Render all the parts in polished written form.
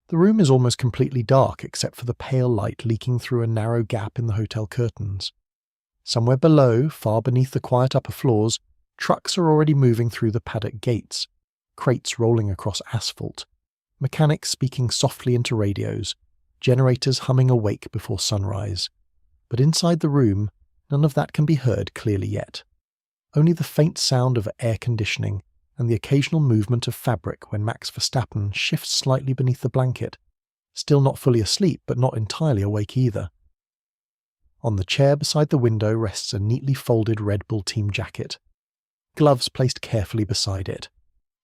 The room is almost completely dark except for the pale light leaking through a narrow gap in the hotel curtains. Somewhere below, far beneath the quiet upper floors, trucks are already moving through the paddock gates, crates rolling across asphalt, mechanics speaking softly into radios, generators humming awake before sunrise. But inside the room, none of that can be heard clearly yet. Only the faint sound of air conditioning and the occasional movement of fabric when Max Verstappen shifts slightly beneath the blanket, still not fully asleep but not entirely awake either. On the chair beside the window rests a neatly folded Red Bull team jacket, gloves placed carefully beside it,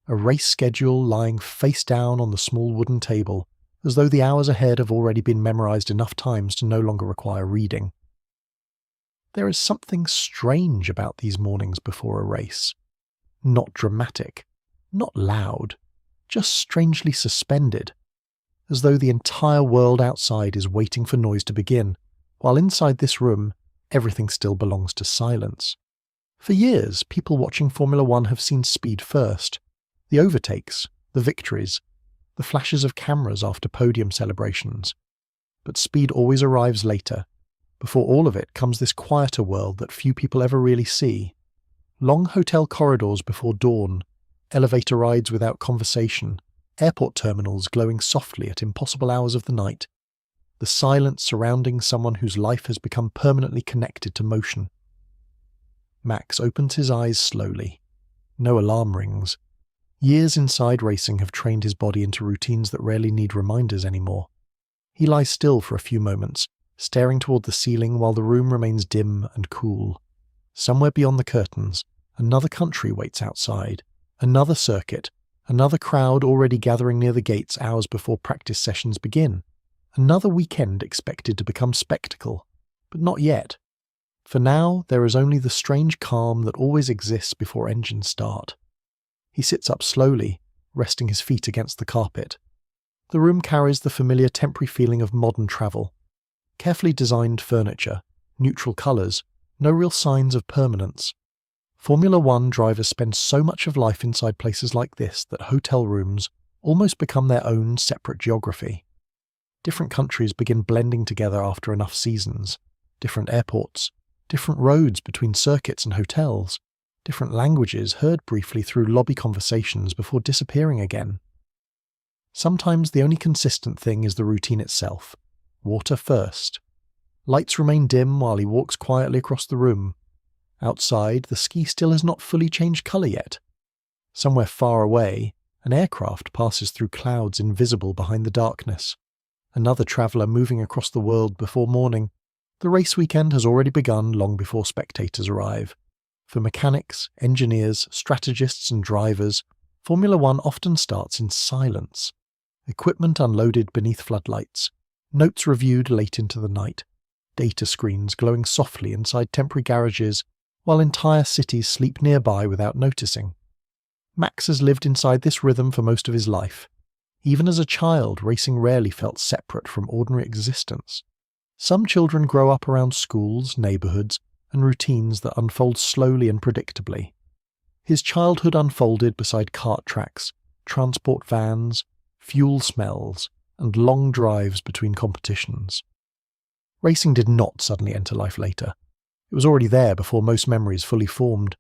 a race schedule lying face down on the small wooden table, as though the hours ahead have already been memorized enough times to no longer require reading. There is something strange about these mornings before a race. Not dramatic, not loud, just strangely suspended, as though the entire world outside is waiting for noise to begin, while inside this room, everything still belongs to silence. For years, people watching Formula One have seen speed first. The overtakes, the victories, the flashes of cameras after podium celebrations. But speed always arrives later. Before all of it comes this quieter world that few people ever really see. Long hotel corridors before dawn, elevator rides without conversation, airport terminals glowing softly at impossible hours of the night, the silence surrounding someone whose life has become permanently connected to motion. Max opens his eyes slowly. No alarm rings. Years inside racing have trained his body into routines that rarely need reminders anymore. He lies still for a few moments, staring toward the ceiling while the room remains dim and cool. Somewhere beyond the curtains, another country waits outside, another circuit, another crowd already gathering near the gates hours before practice sessions begin, another weekend expected to become spectacle, but not yet. For now, there is only the strange calm that always exists before engines start. He sits up slowly, resting his feet against the carpet. The room carries the familiar temporary feeling of modern travel. Carefully designed furniture, neutral colours, no real signs of permanence. Formula One drivers spend so much of life inside places like this that hotel rooms almost become their own separate geography. Different countries begin blending together after enough seasons. Different airports, different roads between circuits and hotels, different languages heard briefly through lobby conversations before disappearing again. Sometimes the only consistent thing is the routine itself. Water first. Lights remain dim while he walks quietly across the room. Outside, the ski still has not fully changed colour yet. Somewhere far away, an aircraft passes through clouds invisible behind the darkness. Another traveller moving across the world before morning. The race weekend has already begun long before spectators arrive. For mechanics, engineers, strategists and drivers, Formula One often starts in silence. Equipment unloaded beneath floodlights. Notes reviewed late into the night. Data screens glowing softly inside temporary garages, while entire cities sleep nearby without noticing. Max has lived inside this rhythm for most of his life. Even as a child, racing rarely felt separate from ordinary existence. Some children grow up around schools, neighbourhoods, and routines that unfold slowly and predictably. His childhood unfolded beside cart tracks, transport vans, fuel smells, and long drives between competitions. Racing did not suddenly enter life later. It was already there before most memories fully formed,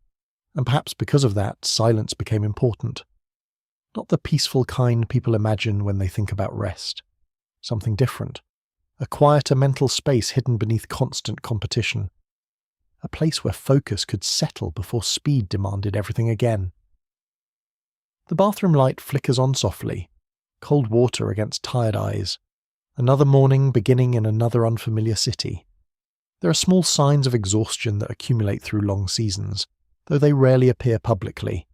and perhaps because of that, silence became important. Not the peaceful kind people imagine when they think about rest. Something different. A quieter mental space hidden beneath constant competition. A place where focus could settle before speed demanded everything again. The bathroom light flickers on softly, cold water against tired eyes. Another morning beginning in another unfamiliar city. There are small signs of exhaustion that accumulate through long seasons, though they rarely appear publicly.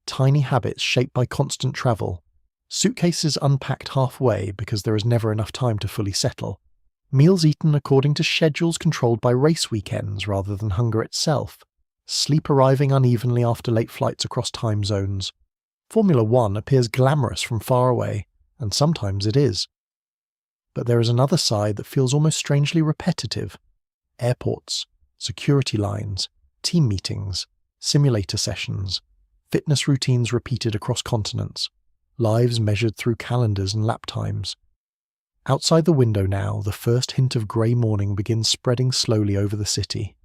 Tiny habits shaped by constant travel. Suitcases unpacked halfway because there is never enough time to fully settle. Meals eaten according to schedules controlled by race weekends rather than hunger itself. Sleep arriving unevenly after late flights across time zones. Formula One appears glamorous from far away, and sometimes it is. But there is another side that feels almost strangely repetitive. Airports, security lines, team meetings, simulator sessions, fitness routines repeated across continents, lives measured through calendars and lap times. Outside the window now, the first hint of grey morning begins spreading slowly over the city.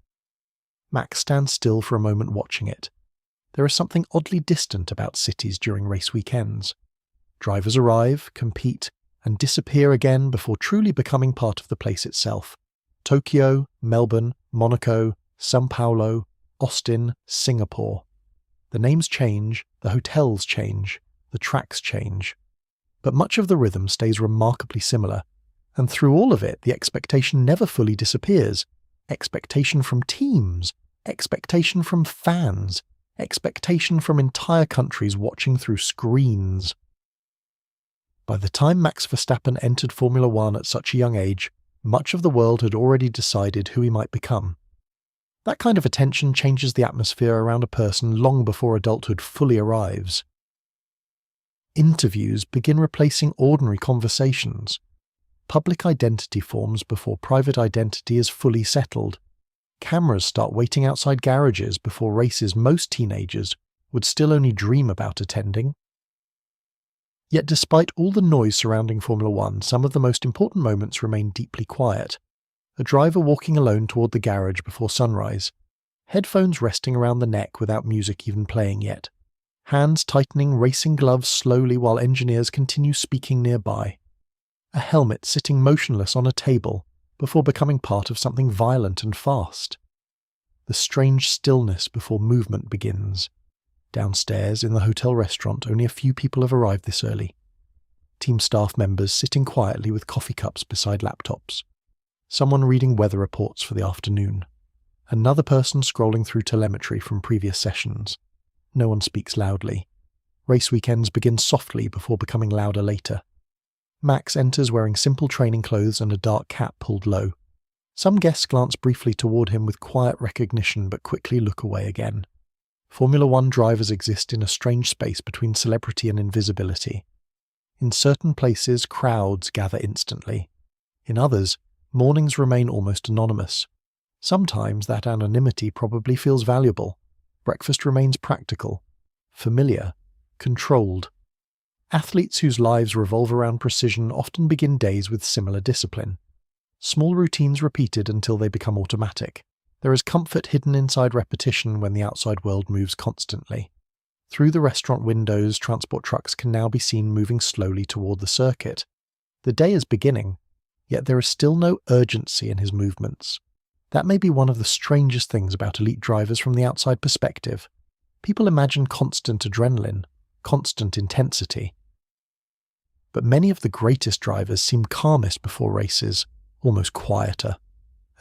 Max stands still for a moment watching it. There is something oddly distant about cities during race weekends. Drivers arrive, compete, and disappear again before truly becoming part of the place itself. Tokyo, Melbourne, Monaco, São Paulo, Austin, Singapore. The names change, the hotels change, the tracks change. But much of the rhythm stays remarkably similar, and through all of it the expectation never fully disappears. Expectation from teams, expectation from fans, expectation from entire countries watching through screens. By the time Max Verstappen entered Formula One at such a young age, much of the world had already decided who he might become. That kind of attention changes the atmosphere around a person long before adulthood fully arrives. Interviews begin replacing ordinary conversations. Public identity forms before private identity is fully settled. Cameras start waiting outside garages before races most teenagers would still only dream about attending. Yet despite all the noise surrounding Formula One, some of the most important moments remain deeply quiet. A driver walking alone toward the garage before sunrise. Headphones resting around the neck without music even playing yet. Hands tightening racing gloves slowly while engineers continue speaking nearby. A helmet sitting motionless on a table before becoming part of something violent and fast. The strange stillness before movement begins. Downstairs in the hotel restaurant, only a few people have arrived this early. Team staff members sitting quietly with coffee cups beside laptops. Someone reading weather reports for the afternoon. Another person scrolling through telemetry from previous sessions. No one speaks loudly. Race weekends begin softly before becoming louder later. Max enters wearing simple training clothes and a dark cap pulled low. Some guests glance briefly toward him with quiet recognition but quickly look away again. Formula One drivers exist in a strange space between celebrity and invisibility. In certain places, crowds gather instantly. In others, mornings remain almost anonymous. Sometimes that anonymity probably feels valuable. Breakfast remains practical, familiar, controlled. Athletes whose lives revolve around precision often begin days with similar discipline. Small routines repeated until they become automatic. There is comfort hidden inside repetition when the outside world moves constantly. Through the restaurant windows, transport trucks can now be seen moving slowly toward the circuit. The day is beginning, yet there is still no urgency in his movements. That may be one of the strangest things about elite drivers from the outside perspective. People imagine constant adrenaline, constant intensity. But many of the greatest drivers seem calmest before races, almost quieter,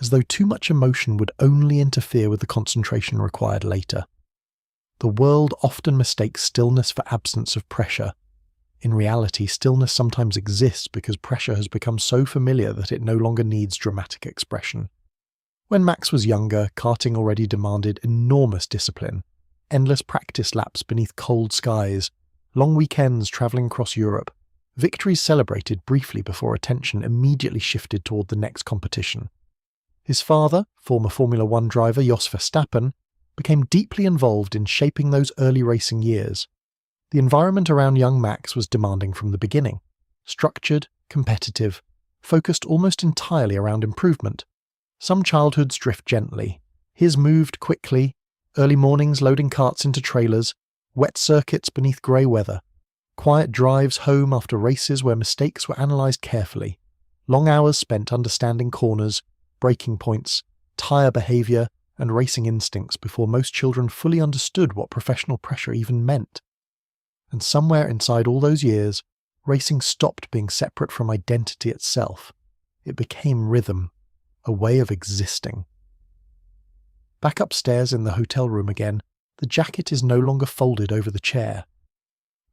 as though too much emotion would only interfere with the concentration required later. The world often mistakes stillness for absence of pressure. In reality, stillness sometimes exists because pressure has become so familiar that it no longer needs dramatic expression. When Max was younger, karting already demanded enormous discipline, endless practice laps beneath cold skies, long weekends travelling across Europe, victories celebrated briefly before attention immediately shifted toward the next competition. His father, former Formula One driver Jos Verstappen, became deeply involved in shaping those early racing years. The environment around young Max was demanding from the beginning, structured, competitive, focused almost entirely around improvement. Some childhoods drift gently. His moved quickly, early mornings loading carts into trailers, wet circuits beneath grey weather, quiet drives home after races where mistakes were analysed carefully, long hours spent understanding corners, braking points, tyre behaviour, and racing instincts before most children fully understood what professional pressure even meant. And somewhere inside all those years, racing stopped being separate from identity itself. It became rhythm, a way of existing. Back upstairs in the hotel room again, the jacket is no longer folded over the chair.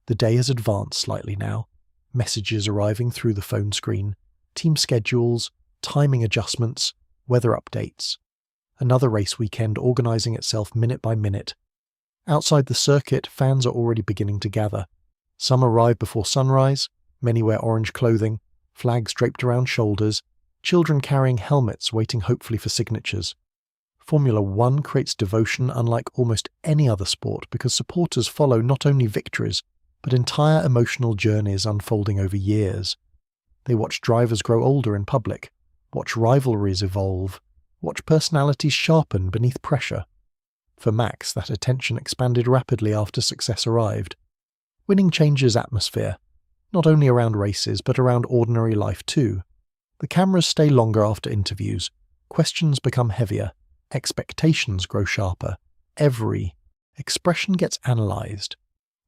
The day has advanced slightly now, messages arriving through the phone screen, team schedules, timing adjustments, weather updates. Another race weekend organising itself minute by minute. Outside the circuit, fans are already beginning to gather. Some arrive before sunrise, many wear orange clothing, flags draped around shoulders, children carrying helmets waiting hopefully for signatures. Formula One creates devotion unlike almost any other sport because supporters follow not only victories, but entire emotional journeys unfolding over years. They watch drivers grow older in public, watch rivalries evolve, watch personalities sharpen beneath pressure. For Max, that attention expanded rapidly after success arrived. Winning changes atmosphere, not only around races but around ordinary life too. The cameras stay longer after interviews, questions become heavier, expectations grow sharper, every expression gets analysed,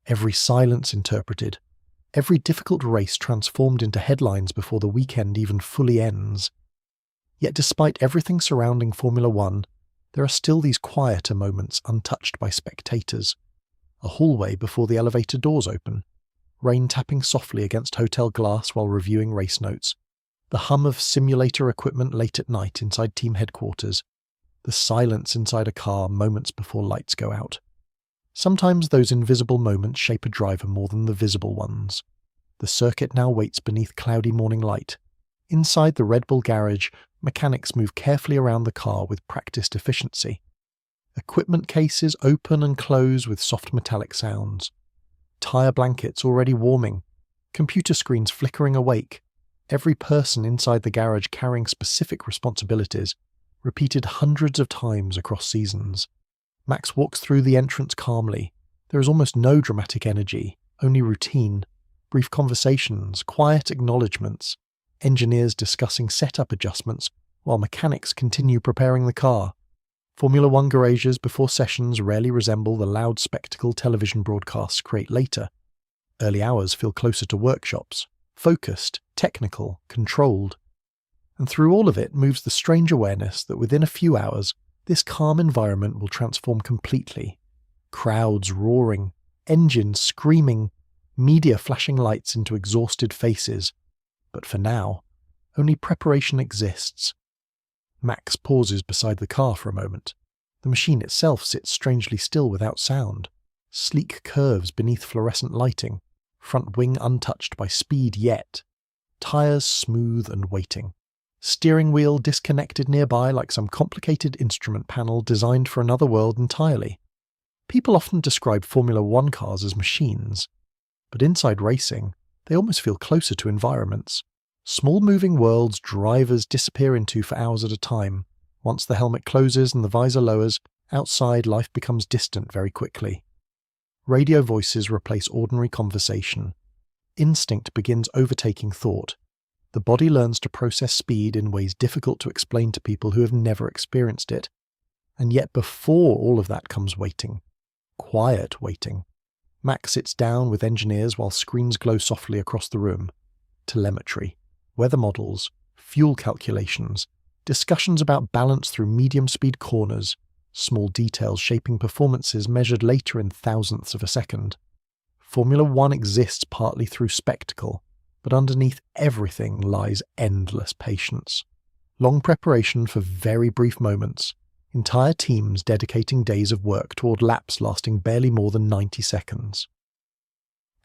every silence interpreted, every difficult race transformed into headlines before the weekend even fully ends. Yet despite everything surrounding Formula One, there are still these quieter moments untouched by spectators. A hallway before the elevator doors open, rain tapping softly against hotel glass while reviewing race notes, the hum of simulator equipment late at night inside team headquarters, the silence inside a car moments before lights go out. Sometimes those invisible moments shape a driver more than the visible ones. The circuit now waits beneath cloudy morning light. Inside the Red Bull garage, mechanics move carefully around the car with practiced efficiency. Equipment cases open and close with soft metallic sounds. Tyre blankets already warming. Computer screens flickering awake. Every person inside the garage carrying specific responsibilities, repeated hundreds of times across seasons. Max walks through the entrance calmly. There is almost no dramatic energy, only routine, brief conversations, quiet acknowledgements, engineers discussing setup adjustments while mechanics continue preparing the car. Formula One garages before sessions rarely resemble the loud spectacle television broadcasts create later. Early hours feel closer to workshops, focused, technical, controlled. And through all of it moves the strange awareness that within a few hours, this calm environment will transform completely. Crowds roaring, engines screaming, media flashing lights into exhausted faces. But for now, only preparation exists. Max pauses beside the car for a moment. The machine itself sits strangely still without sound. Sleek curves beneath fluorescent lighting, front wing untouched by speed yet. Tyres smooth and waiting. Steering wheel disconnected nearby like some complicated instrument panel designed for another world entirely. People often describe Formula One cars as machines, but inside racing, they almost feel closer to environments. Small moving worlds drivers disappear into for hours at a time. Once the helmet closes and the visor lowers, outside life becomes distant very quickly. Radio voices replace ordinary conversation. Instinct begins overtaking thought. The body learns to process speed in ways difficult to explain to people who have never experienced it. And yet before all of that comes waiting. Quiet waiting. Max sits down with engineers while screens glow softly across the room. Telemetry, weather models, fuel calculations, discussions about balance through medium-speed corners, small details shaping performances measured later in thousandths of a second. Formula One exists partly through spectacle, but underneath everything lies endless patience. Long preparation for very brief moments, entire teams dedicating days of work toward laps lasting barely more than 90 seconds.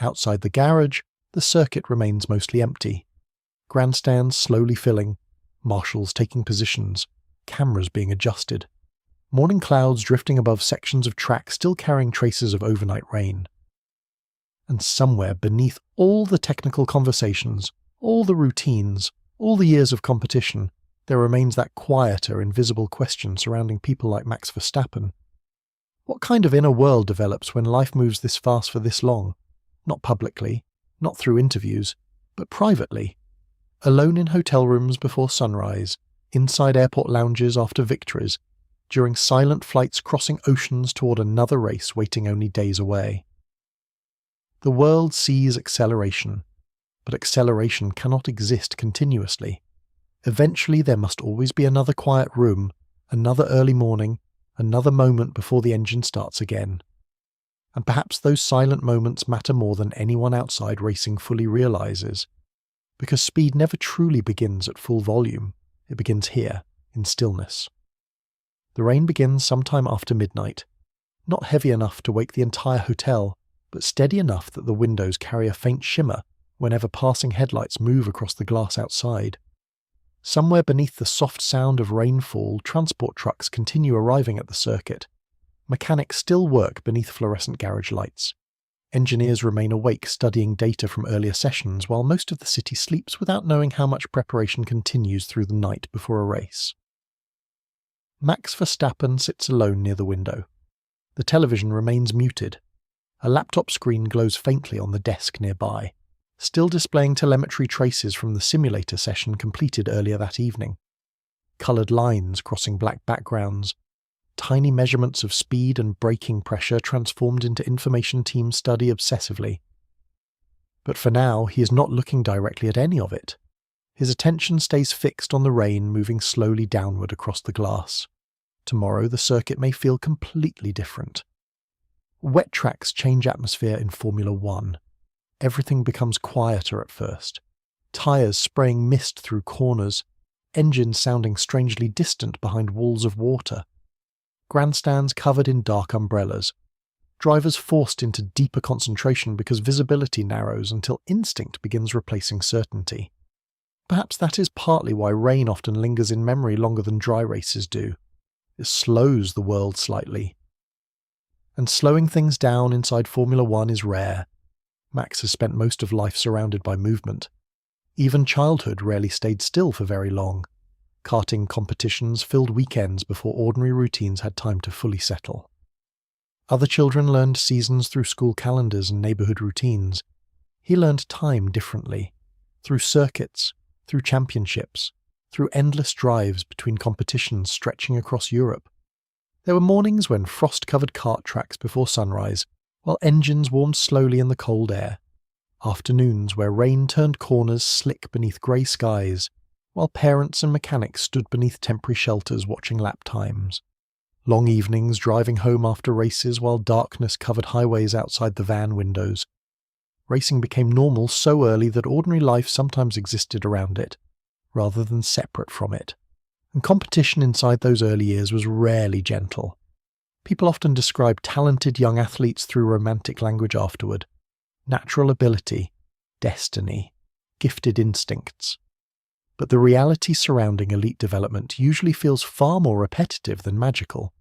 Outside the garage, the circuit remains mostly empty. Grandstands slowly filling, marshals taking positions, cameras being adjusted. Morning clouds drifting above sections of track still carrying traces of overnight rain. And somewhere beneath all the technical conversations, all the routines, all the years of competition, there remains that quieter, invisible question surrounding people like Max Verstappen. What kind of inner world develops when life moves this fast for this long? Not publicly, not through interviews, but privately. Alone in hotel rooms before sunrise, inside airport lounges after victories, during silent flights crossing oceans toward another race waiting only days away. The world sees acceleration, but acceleration cannot exist continuously. Eventually there must always be another quiet room, another early morning, another moment before the engine starts again. And perhaps those silent moments matter more than anyone outside racing fully realizes, because speed never truly begins at full volume, it begins here, in stillness. The rain begins sometime after midnight, not heavy enough to wake the entire hotel, but steady enough that the windows carry a faint shimmer whenever passing headlights move across the glass outside. Somewhere beneath the soft sound of rainfall, transport trucks continue arriving at the circuit. Mechanics still work beneath fluorescent garage lights. Engineers remain awake studying data from earlier sessions while most of the city sleeps without knowing how much preparation continues through the night before a race. Max Verstappen sits alone near the window. The television remains muted. A laptop screen glows faintly on the desk nearby, still displaying telemetry traces from the simulator session completed earlier that evening. Coloured lines crossing black backgrounds, tiny measurements of speed and braking pressure transformed into information teams study obsessively. But for now, he is not looking directly at any of it. His attention stays fixed on the rain moving slowly downward across the glass. Tomorrow the circuit may feel completely different. Wet tracks change atmosphere in Formula One. Everything becomes quieter at first. Tyres spraying mist through corners, engines sounding strangely distant behind walls of water. Grandstands covered in dark umbrellas. Drivers forced into deeper concentration because visibility narrows until instinct begins replacing certainty. Perhaps that is partly why rain often lingers in memory longer than dry races do. It slows the world slightly. And slowing things down inside Formula One is rare. Max has spent most of life surrounded by movement. Even childhood rarely stayed still for very long. Karting competitions filled weekends before ordinary routines had time to fully settle. Other children learned seasons through school calendars and neighbourhood routines. He learned time differently, through circuits, through championships, through endless drives between competitions stretching across Europe. There were mornings when frost covered kart tracks before sunrise, while engines warmed slowly in the cold air. Afternoons where rain turned corners slick beneath grey skies, while parents and mechanics stood beneath temporary shelters watching lap times. Long evenings driving home after races while darkness covered highways outside the van windows. Racing became normal so early that ordinary life sometimes existed around it, rather than separate from it. And competition inside those early years was rarely gentle. People often describe talented young athletes through romantic language afterward. Natural ability, destiny, gifted instincts. But the reality surrounding elite development usually feels far more repetitive than magical.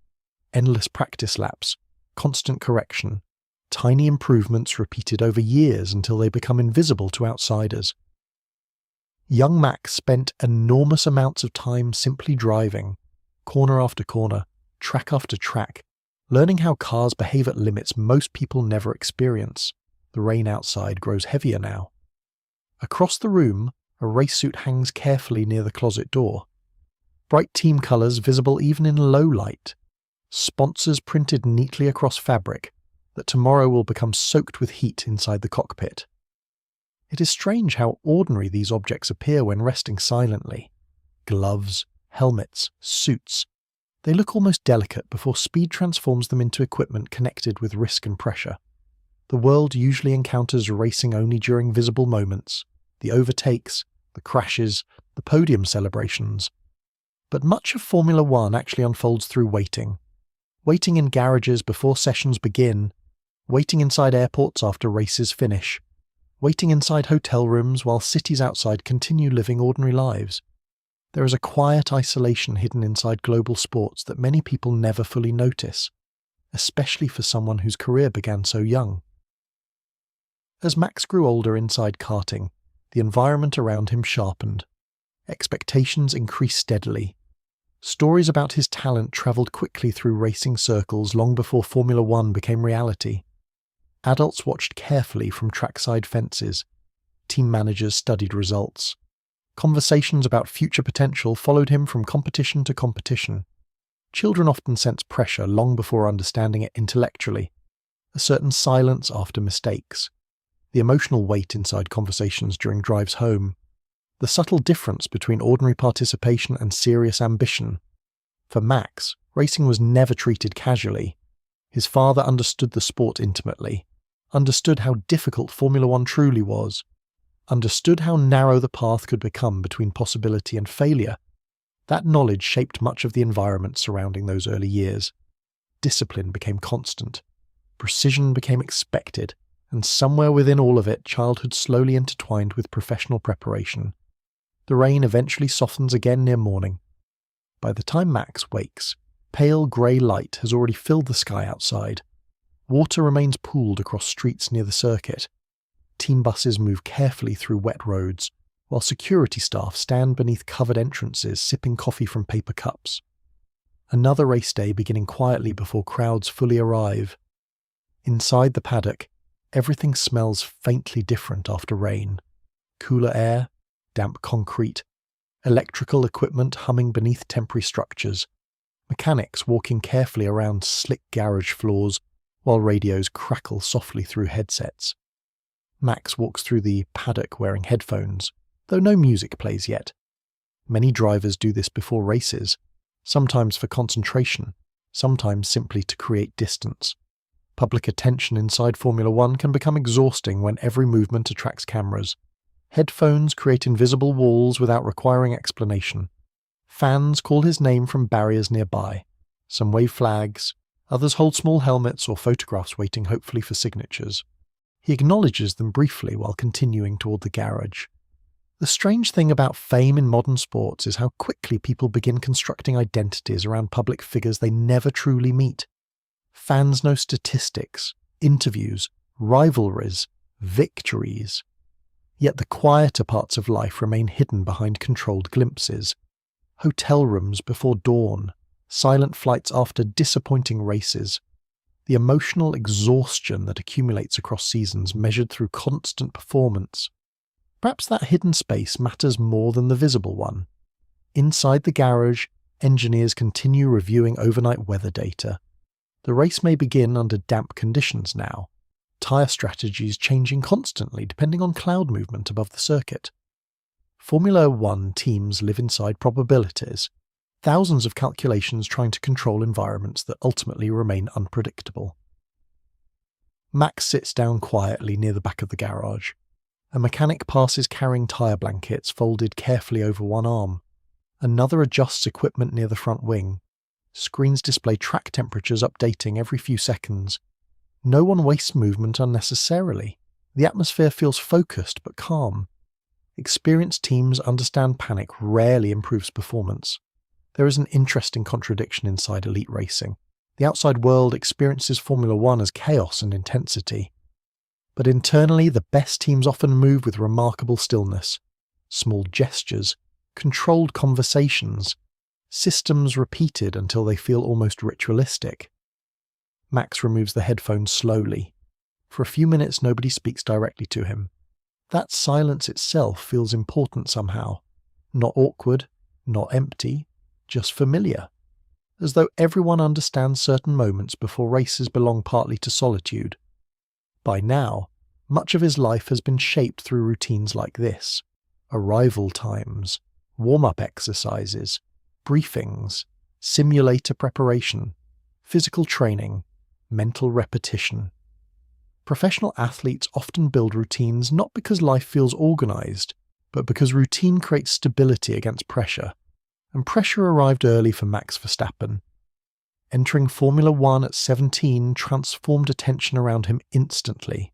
Endless practice laps, constant correction, tiny improvements repeated over years until they become invisible to outsiders. Young Max spent enormous amounts of time simply driving, corner after corner, track after track, learning how cars behave at limits most people never experience. The rain outside grows heavier now. Across the room, a race suit hangs carefully near the closet door. Bright team colours visible even in low light. Sponsors printed neatly across fabric that tomorrow will become soaked with heat inside the cockpit. It is strange how ordinary these objects appear when resting silently. Gloves, helmets, suits. They look almost delicate before speed transforms them into equipment connected with risk and pressure. The world usually encounters racing only during visible moments, the overtakes, the crashes, the podium celebrations. But much of Formula One actually unfolds through waiting. Waiting in garages before sessions begin, waiting inside airports after races finish, waiting inside hotel rooms while cities outside continue living ordinary lives. There is a quiet isolation hidden inside global sports that many people never fully notice, especially for someone whose career began so young. As Max grew older inside karting, the environment around him sharpened. Expectations increased steadily. Stories about his talent travelled quickly through racing circles long before Formula One became reality. Adults watched carefully from trackside fences. Team managers studied results. Conversations about future potential followed him from competition to competition. Children often sense pressure long before understanding it intellectually. A certain silence after mistakes. The emotional weight inside conversations during drives home. The subtle difference between ordinary participation and serious ambition. For Max, racing was never treated casually. His father understood the sport intimately, understood how difficult Formula One truly was, understood how narrow the path could become between possibility and failure. That knowledge shaped much of the environment surrounding those early years. Discipline became constant. Precision became expected. And somewhere within all of it, childhood slowly intertwined with professional preparation. The rain eventually softens again near morning. By the time Max wakes, pale grey light has already filled the sky outside. Water remains pooled across streets near the circuit. Team buses move carefully through wet roads, while security staff stand beneath covered entrances sipping coffee from paper cups. Another race day beginning quietly before crowds fully arrive. Inside the paddock, everything smells faintly different after rain. Cooler air, damp concrete, electrical equipment humming beneath temporary structures, mechanics walking carefully around slick garage floors while radios crackle softly through headsets. Max walks through the paddock wearing headphones, though no music plays yet. Many drivers do this before races, sometimes for concentration, sometimes simply to create distance. Public attention inside Formula One can become exhausting when every movement attracts cameras. Headphones create invisible walls without requiring explanation. Fans call his name from barriers nearby. Some wave flags, others hold small helmets or photographs waiting hopefully for signatures. He acknowledges them briefly while continuing toward the garage. The strange thing about fame in modern sports is how quickly people begin constructing identities around public figures they never truly meet. Fans know statistics, interviews, rivalries, victories. Yet the quieter parts of life remain hidden behind controlled glimpses. Hotel rooms before dawn, silent flights after disappointing races, the emotional exhaustion that accumulates across seasons measured through constant performance. Perhaps that hidden space matters more than the visible one. Inside the garage, engineers continue reviewing overnight weather data. The race may begin under damp conditions now, tyre strategies changing constantly depending on cloud movement above the circuit. Formula One teams live inside probabilities, thousands of calculations trying to control environments that ultimately remain unpredictable. Max sits down quietly near the back of the garage. A mechanic passes carrying tyre blankets folded carefully over one arm. Another adjusts equipment near the front wing. Screens display track temperatures updating every few seconds. No one wastes movement unnecessarily. The atmosphere feels focused but calm. Experienced teams understand panic rarely improves performance. There is an interesting contradiction inside elite racing. The outside world experiences Formula One as chaos and intensity. But internally, the best teams often move with remarkable stillness. Small gestures, controlled conversations, systems repeated until they feel almost ritualistic. Max removes the headphones slowly. For a few minutes, nobody speaks directly to him. That silence itself feels important somehow. Not awkward, not empty, just familiar. As though everyone understands certain moments before races belong partly to solitude. By now, much of his life has been shaped through routines like this. Arrival times, warm-up exercises, briefings, simulator preparation, physical training, mental repetition. Professional athletes often build routines not because life feels organized, but because routine creates stability against pressure. And pressure arrived early for Max Verstappen. Entering Formula One at 17 transformed attention around him instantly.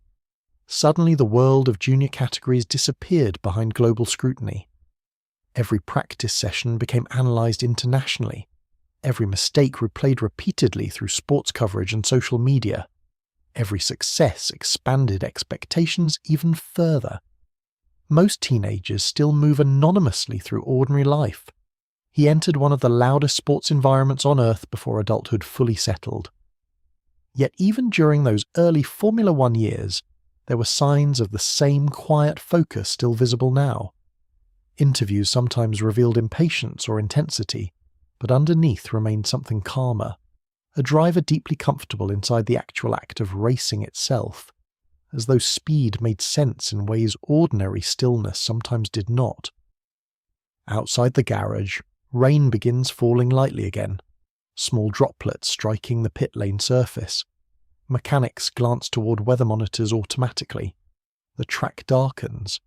Suddenly the world of junior categories disappeared behind global scrutiny. Every practice session became analysed internationally. Every mistake replayed repeatedly through sports coverage and social media. Every success expanded expectations even further. Most teenagers still move anonymously through ordinary life. He entered one of the loudest sports environments on Earth before adulthood fully settled. Yet even during those early Formula One years, there were signs of the same quiet focus still visible now. Interviews sometimes revealed impatience or intensity, but underneath remained something calmer, a driver deeply comfortable inside the actual act of racing itself, as though speed made sense in ways ordinary stillness sometimes did not. Outside the garage, rain begins falling lightly again, small droplets striking the pit lane surface. Mechanics glance toward weather monitors automatically. The track darkens.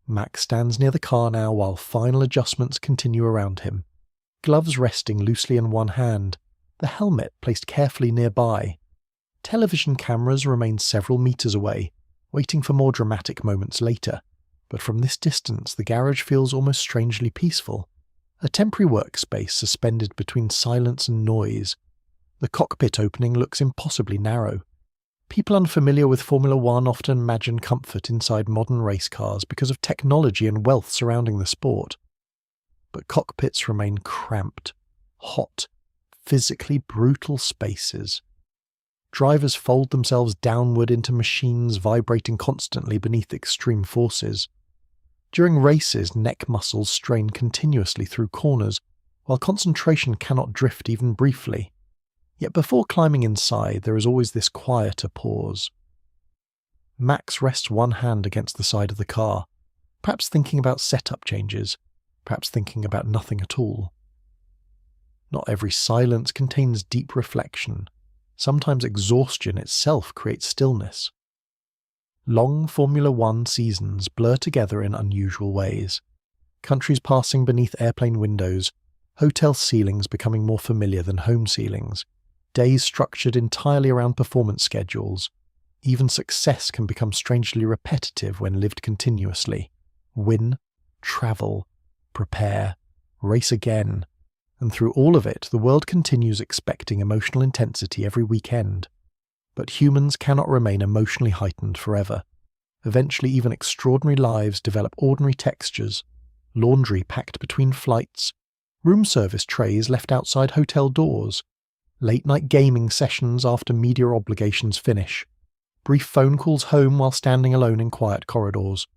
Max stands near the car now while final adjustments continue around him. Gloves resting loosely in one hand, the helmet placed carefully nearby. Television cameras remain several meters away, waiting for more dramatic moments later. But from this distance, the garage feels almost strangely peaceful. A temporary workspace suspended between silence and noise. The cockpit opening looks impossibly narrow. People unfamiliar with Formula One often imagine comfort inside modern race cars because of technology and wealth surrounding the sport. But cockpits remain cramped, hot, physically brutal spaces. Drivers fold themselves downward into machines vibrating constantly beneath extreme forces. During races, neck muscles strain continuously through corners, while concentration cannot drift even briefly. Yet before climbing inside, there is always this quieter pause. Max rests one hand against the side of the car, perhaps thinking about setup changes, perhaps thinking about nothing at all. Not every silence contains deep reflection. Sometimes exhaustion itself creates stillness. Long Formula One seasons blur together in unusual ways. Countries passing beneath airplane windows, hotel ceilings becoming more familiar than home ceilings, days structured entirely around performance schedules. Even success can become strangely repetitive when lived continuously. Win, travel, prepare, race again. And through all of it, the world continues expecting emotional intensity every weekend. But humans cannot remain emotionally heightened forever. Eventually, even extraordinary lives develop ordinary textures: laundry packed between flights, room service trays left outside hotel doors, late-night gaming sessions after media obligations finish, brief phone calls home while standing alone in quiet corridors.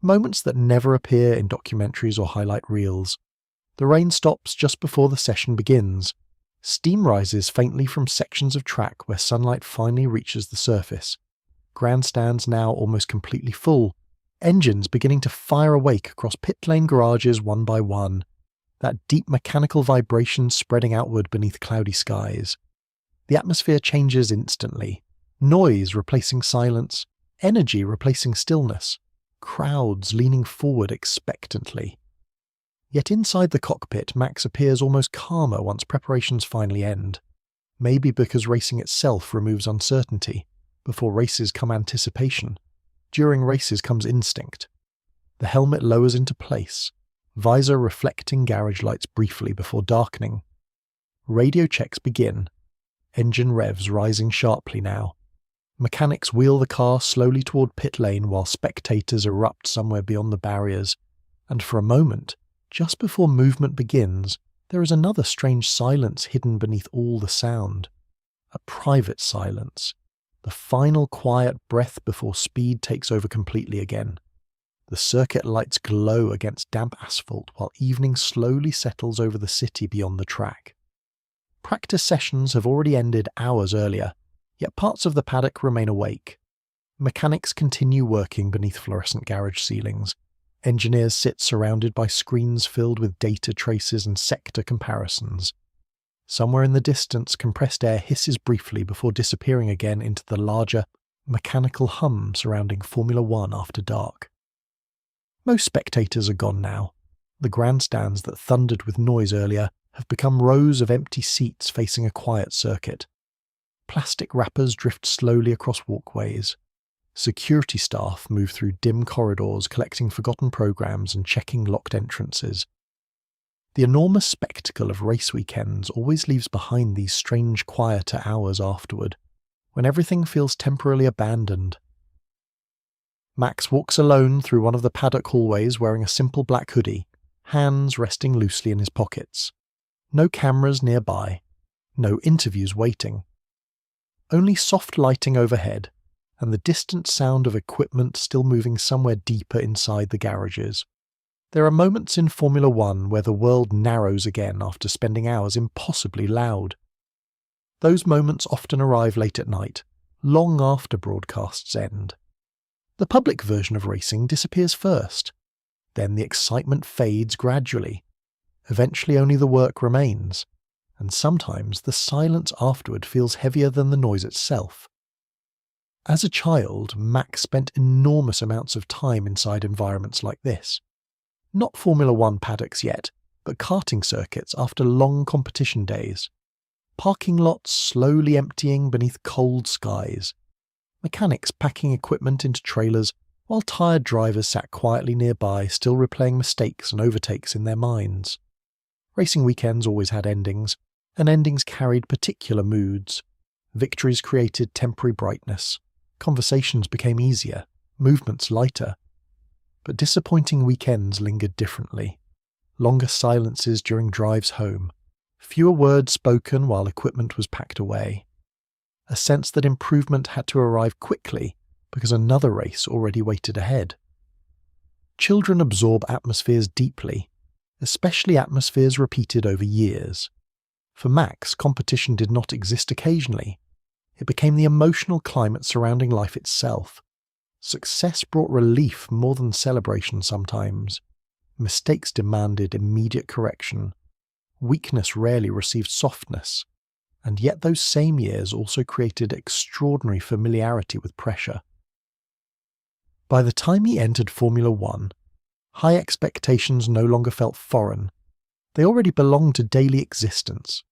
Moments that never appear in documentaries or highlight reels. The rain stops just before the session begins. Steam rises faintly from sections of track where sunlight finally reaches the surface. Grandstands now almost completely full. Engines beginning to fire awake across pit lane garages one by one. That deep mechanical vibration spreading outward beneath cloudy skies. The atmosphere changes instantly. Noise replacing silence. Energy replacing stillness. Crowds leaning forward expectantly. Yet inside the cockpit, Max appears almost calmer once preparations finally end. Maybe because racing itself removes uncertainty. Before races come anticipation. During races comes instinct. The helmet lowers into place. Visor reflecting garage lights briefly before darkening. Radio checks begin. Engine revs rising sharply now. Mechanics wheel the car slowly toward pit lane while spectators erupt somewhere beyond the barriers. And for a moment, just before movement begins, there is another strange silence hidden beneath all the sound. A private silence. The final quiet breath before speed takes over completely again. The circuit lights glow against damp asphalt while evening slowly settles over the city beyond the track. Practice sessions have already ended hours earlier, yet parts of the paddock remain awake. Mechanics continue working beneath fluorescent garage ceilings. Engineers sit surrounded by screens filled with data traces and sector comparisons. Somewhere in the distance, compressed air hisses briefly before disappearing again into the larger, mechanical hum surrounding Formula One after dark. Most spectators are gone now. The grandstands that thundered with noise earlier have become rows of empty seats facing a quiet circuit. Plastic wrappers drift slowly across walkways. Security staff move through dim corridors collecting forgotten programs and checking locked entrances. The enormous spectacle of race weekends always leaves behind these strange quieter hours afterward, when everything feels temporarily abandoned. Max walks alone through one of the paddock hallways wearing a simple black hoodie, hands resting loosely in his pockets. No cameras nearby, no interviews waiting. Only soft lighting overhead, and the distant sound of equipment still moving somewhere deeper inside the garages. There are moments in Formula One where the world narrows again after spending hours impossibly loud. Those moments often arrive late at night, long after broadcasts end. The public version of racing disappears first. Then the excitement fades gradually. Eventually only the work remains, and sometimes the silence afterward feels heavier than the noise itself. As a child, Max spent enormous amounts of time inside environments like this. Not Formula One paddocks yet, but karting circuits after long competition days. Parking lots slowly emptying beneath cold skies. Mechanics packing equipment into trailers, while tired drivers sat quietly nearby, still replaying mistakes and overtakes in their minds. Racing weekends always had endings, and endings carried particular moods. Victories created temporary brightness. Conversations became easier, movements lighter. But disappointing weekends lingered differently. Longer silences during drives home. Fewer words spoken while equipment was packed away. A sense that improvement had to arrive quickly because another race already waited ahead. Children absorb atmospheres deeply, especially atmospheres repeated over years. For Max, competition did not exist occasionally. It became the emotional climate surrounding life itself. Success brought relief more than celebration sometimes. Mistakes demanded immediate correction. Weakness rarely received softness. And yet those same years also created extraordinary familiarity with pressure. By the time he entered Formula One, high expectations no longer felt foreign. They already belonged to daily existence.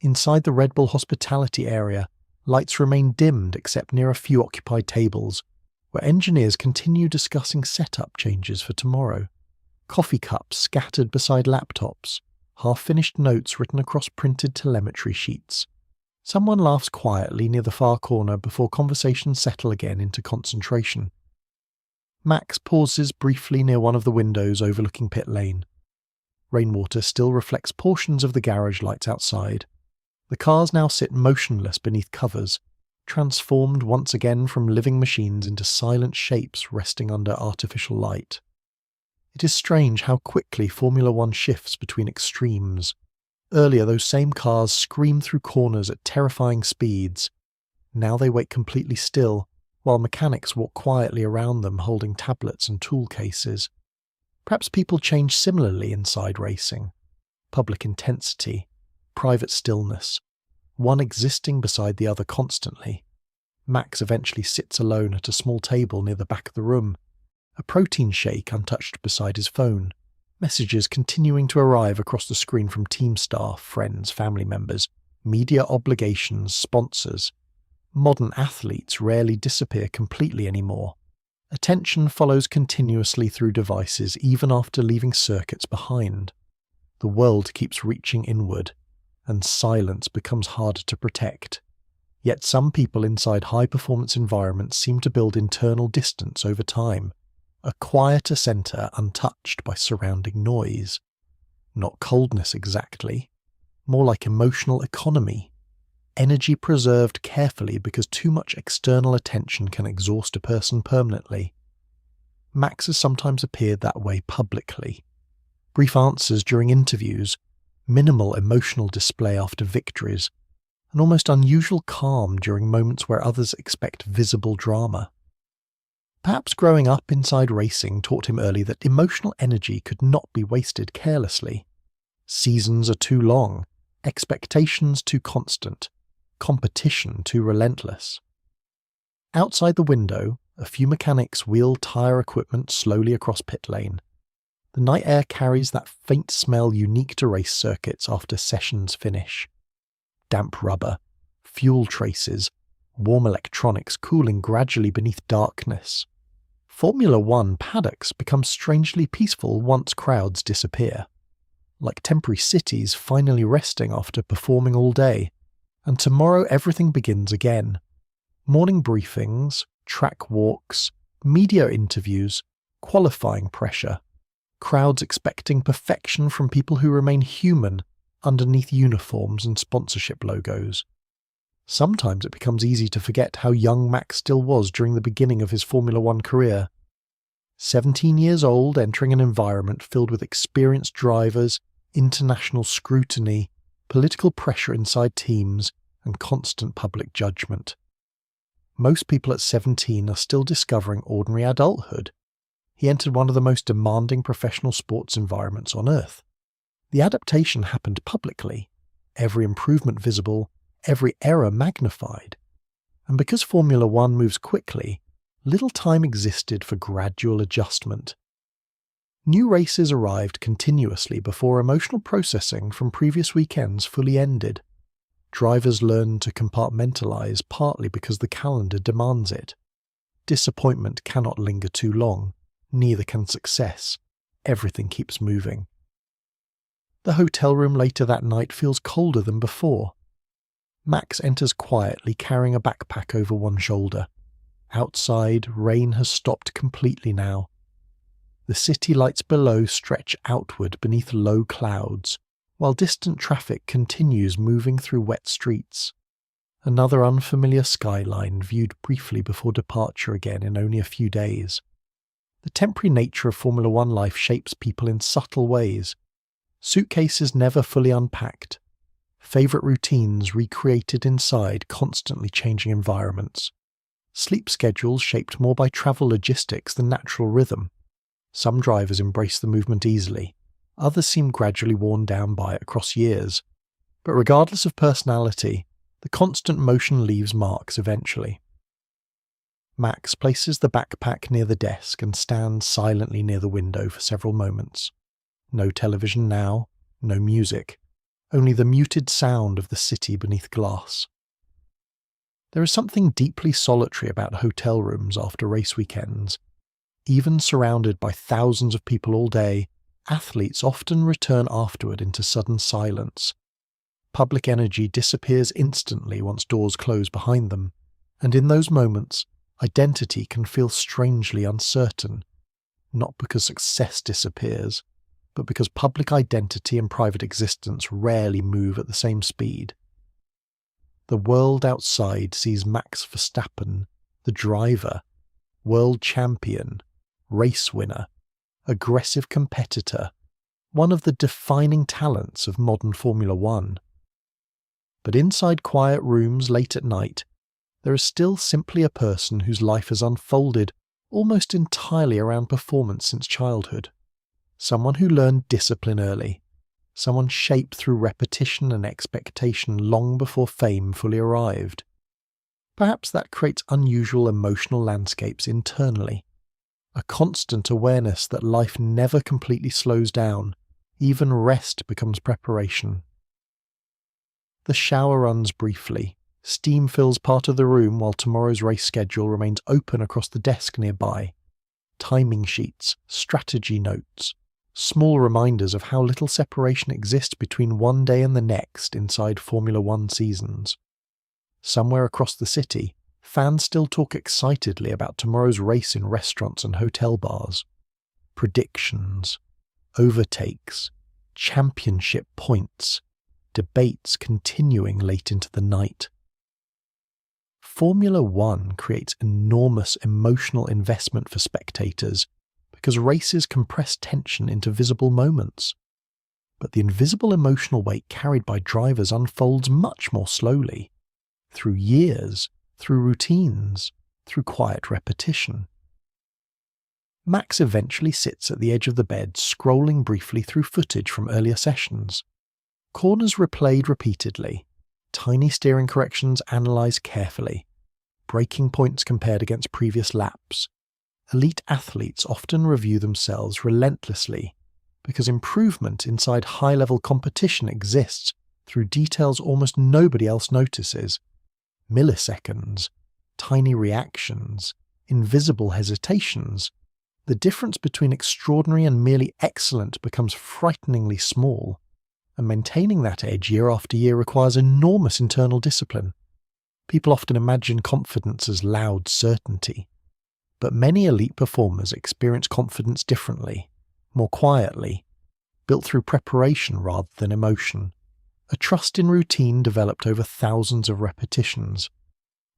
Inside the Red Bull hospitality area, lights remained dimmed except near a few occupied tables, where engineers continue discussing setup changes for tomorrow. Coffee cups scattered beside laptops, half-finished notes written across printed telemetry sheets. Someone laughs quietly near the far corner before conversations settle again into concentration. Max pauses briefly near one of the windows overlooking pit lane. Rainwater still reflects portions of the garage lights outside. The cars now sit motionless beneath covers, transformed once again from living machines into silent shapes resting under artificial light. It is strange how quickly Formula One shifts between extremes. Earlier, those same cars screamed through corners at terrifying speeds. Now they wait completely still, while mechanics walk quietly around them holding tablets and tool cases. Perhaps people change similarly inside racing. Public intensity, private stillness, one existing beside the other constantly. Max eventually sits alone at a small table near the back of the room, a protein shake untouched beside his phone, messages continuing to arrive across the screen from team staff, friends, family members, media obligations, sponsors. Modern athletes rarely disappear completely anymore. Attention follows continuously through devices even after leaving circuits behind. The world keeps reaching inward, and silence becomes harder to protect. Yet some people inside high-performance environments seem to build internal distance over time, a quieter centre untouched by surrounding noise. Not coldness exactly, more like emotional economy. Energy preserved carefully because too much external attention can exhaust a person permanently. Max has sometimes appeared that way publicly. Brief answers during interviews, minimal emotional display after victories, an almost unusual calm during moments where others expect visible drama. Perhaps growing up inside racing taught him early that emotional energy could not be wasted carelessly. Seasons are too long, expectations too constant, competition too relentless. Outside the window, a few mechanics wheel tyre equipment slowly across pit lane. The night air carries that faint smell unique to race circuits after sessions finish. Damp rubber, fuel traces, warm electronics cooling gradually beneath darkness. Formula One paddocks become strangely peaceful once crowds disappear. Like temporary cities finally resting after performing all day. And tomorrow everything begins again. Morning briefings, track walks, media interviews, qualifying pressure. Crowds expecting perfection from people who remain human underneath uniforms and sponsorship logos. Sometimes it becomes easy to forget how young Max still was during the beginning of his Formula One career. 17 years old, entering an environment filled with experienced drivers, international scrutiny, political pressure inside teams, and constant public judgment. Most people at 17 are still discovering ordinary adulthood. He entered one of the most demanding professional sports environments on Earth. The adaptation happened publicly, every improvement visible, every error magnified. And because Formula One moves quickly, little time existed for gradual adjustment. New races arrived continuously before emotional processing from previous weekends fully ended. Drivers learned to compartmentalize partly because the calendar demands it. Disappointment cannot linger too long, neither can success. Everything keeps moving. The hotel room later that night feels colder than before. Max enters quietly, carrying a backpack over one shoulder. Outside, rain has stopped completely now. The city lights below stretch outward beneath low clouds, while distant traffic continues moving through wet streets. Another unfamiliar skyline viewed briefly before departure again in only a few days. The temporary nature of Formula One life shapes people in subtle ways. Suitcases never fully unpacked. Favourite routines recreated inside constantly changing environments. Sleep schedules shaped more by travel logistics than natural rhythm. Some drivers embrace the movement easily. Others seem gradually worn down by it across years. But regardless of personality, the constant motion leaves marks eventually. Max places the backpack near the desk and stands silently near the window for several moments. No television now, no music, only the muted sound of the city beneath glass. There is something deeply solitary about hotel rooms after race weekends. Even surrounded by thousands of people all day, athletes often return afterward into sudden silence. Public energy disappears instantly once doors close behind them, and in those moments, identity can feel strangely uncertain, not because success disappears, but because public identity and private existence rarely move at the same speed. The world outside sees Max Verstappen, the driver, world champion, race winner, aggressive competitor, one of the defining talents of modern Formula One. But inside quiet rooms late at night, there is still simply a person whose life has unfolded almost entirely around performance since childhood. Someone who learned discipline early. Someone shaped through repetition and expectation long before fame fully arrived. Perhaps that creates unusual emotional landscapes internally. A constant awareness that life never completely slows down. Even rest becomes preparation. The shower runs briefly. Steam fills part of the room while tomorrow's race schedule remains open across the desk nearby. Timing sheets, strategy notes, small reminders of how little separation exists between one day and the next inside Formula One seasons. Somewhere across the city, fans still talk excitedly about tomorrow's race in restaurants and hotel bars. Predictions, overtakes, championship points, debates continuing late into the night. Formula One creates enormous emotional investment for spectators because races compress tension into visible moments. But the invisible emotional weight carried by drivers unfolds much more slowly, through years, through routines, through quiet repetition. Max eventually sits at the edge of the bed, scrolling briefly through footage from earlier sessions. Corners replayed repeatedly, tiny steering corrections analysed carefully, braking points compared against previous laps. Elite athletes often review themselves relentlessly because improvement inside high-level competition exists through details almost nobody else notices. Milliseconds, tiny reactions, invisible hesitations. The difference between extraordinary and merely excellent becomes frighteningly small, and maintaining that edge year after year requires enormous internal discipline. People often imagine confidence as loud certainty, but many elite performers experience confidence differently, more quietly, built through preparation rather than emotion, a trust in routine developed over thousands of repetitions.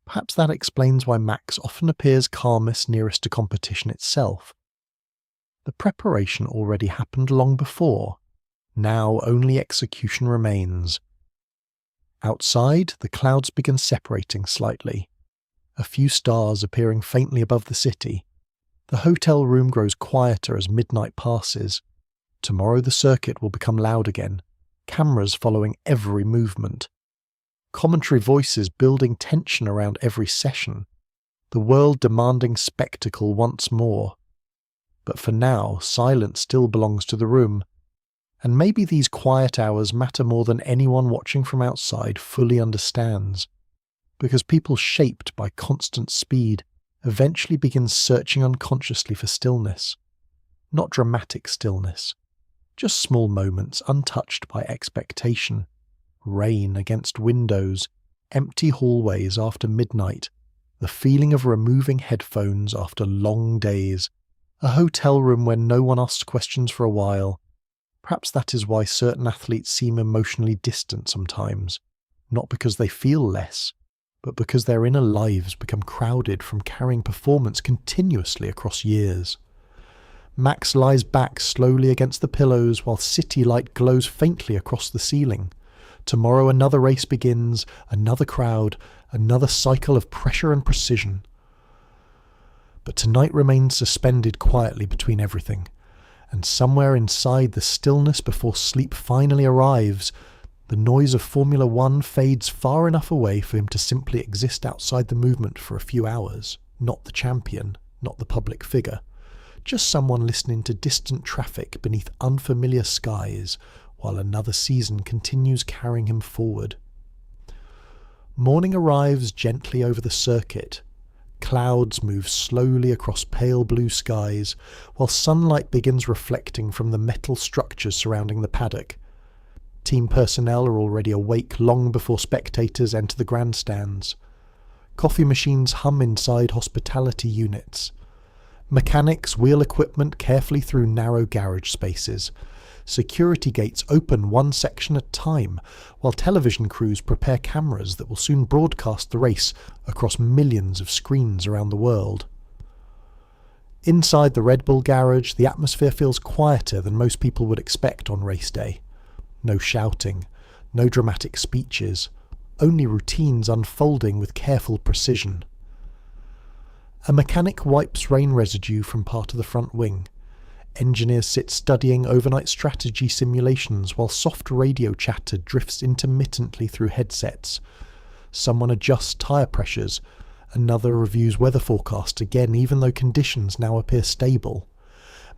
Perhaps that explains why Max often appears calmest nearest to competition itself. The preparation already happened long before. Now only execution remains. Outside, the clouds begin separating slightly, a few stars appearing faintly above the city. The hotel room grows quieter as midnight passes. Tomorrow the circuit will become loud again, cameras following every movement. Commentary voices building tension around every session. The world demanding spectacle once more. But for now, silence still belongs to the room. And maybe these quiet hours matter more than anyone watching from outside fully understands. Because people shaped by constant speed eventually begin searching unconsciously for stillness. Not dramatic stillness. Just small moments untouched by expectation. Rain against windows, empty hallways after midnight, the feeling of removing headphones after long days, a hotel room where no one asks questions for a while. Perhaps that is why certain athletes seem emotionally distant sometimes, not because they feel less, but because their inner lives become crowded from carrying performance continuously across years. Max lies back slowly against the pillows while city light glows faintly across the ceiling. Tomorrow another race begins, another crowd, another cycle of pressure and precision. But tonight remains suspended quietly between everything, and somewhere inside the stillness before sleep finally arrives, the noise of Formula One fades far enough away for him to simply exist outside the movement for a few hours, not the champion, not the public figure. Just someone listening to distant traffic beneath unfamiliar skies while another season continues carrying him forward. Morning arrives gently over the circuit. Clouds move slowly across pale blue skies while sunlight begins reflecting from the metal structures surrounding the paddock. Team personnel are already awake long before spectators enter the grandstands. Coffee machines hum inside hospitality units. Mechanics wheel equipment carefully through narrow garage spaces. Security gates open one section at a time, while television crews prepare cameras that will soon broadcast the race across millions of screens around the world. Inside the Red Bull garage, the atmosphere feels quieter than most people would expect on race day. No shouting, no dramatic speeches, only routines unfolding with careful precision. A mechanic wipes rain residue from part of the front wing. Engineers sit studying overnight strategy simulations while soft radio chatter drifts intermittently through headsets. Someone adjusts tyre pressures. Another reviews weather forecast again, even though conditions now appear stable.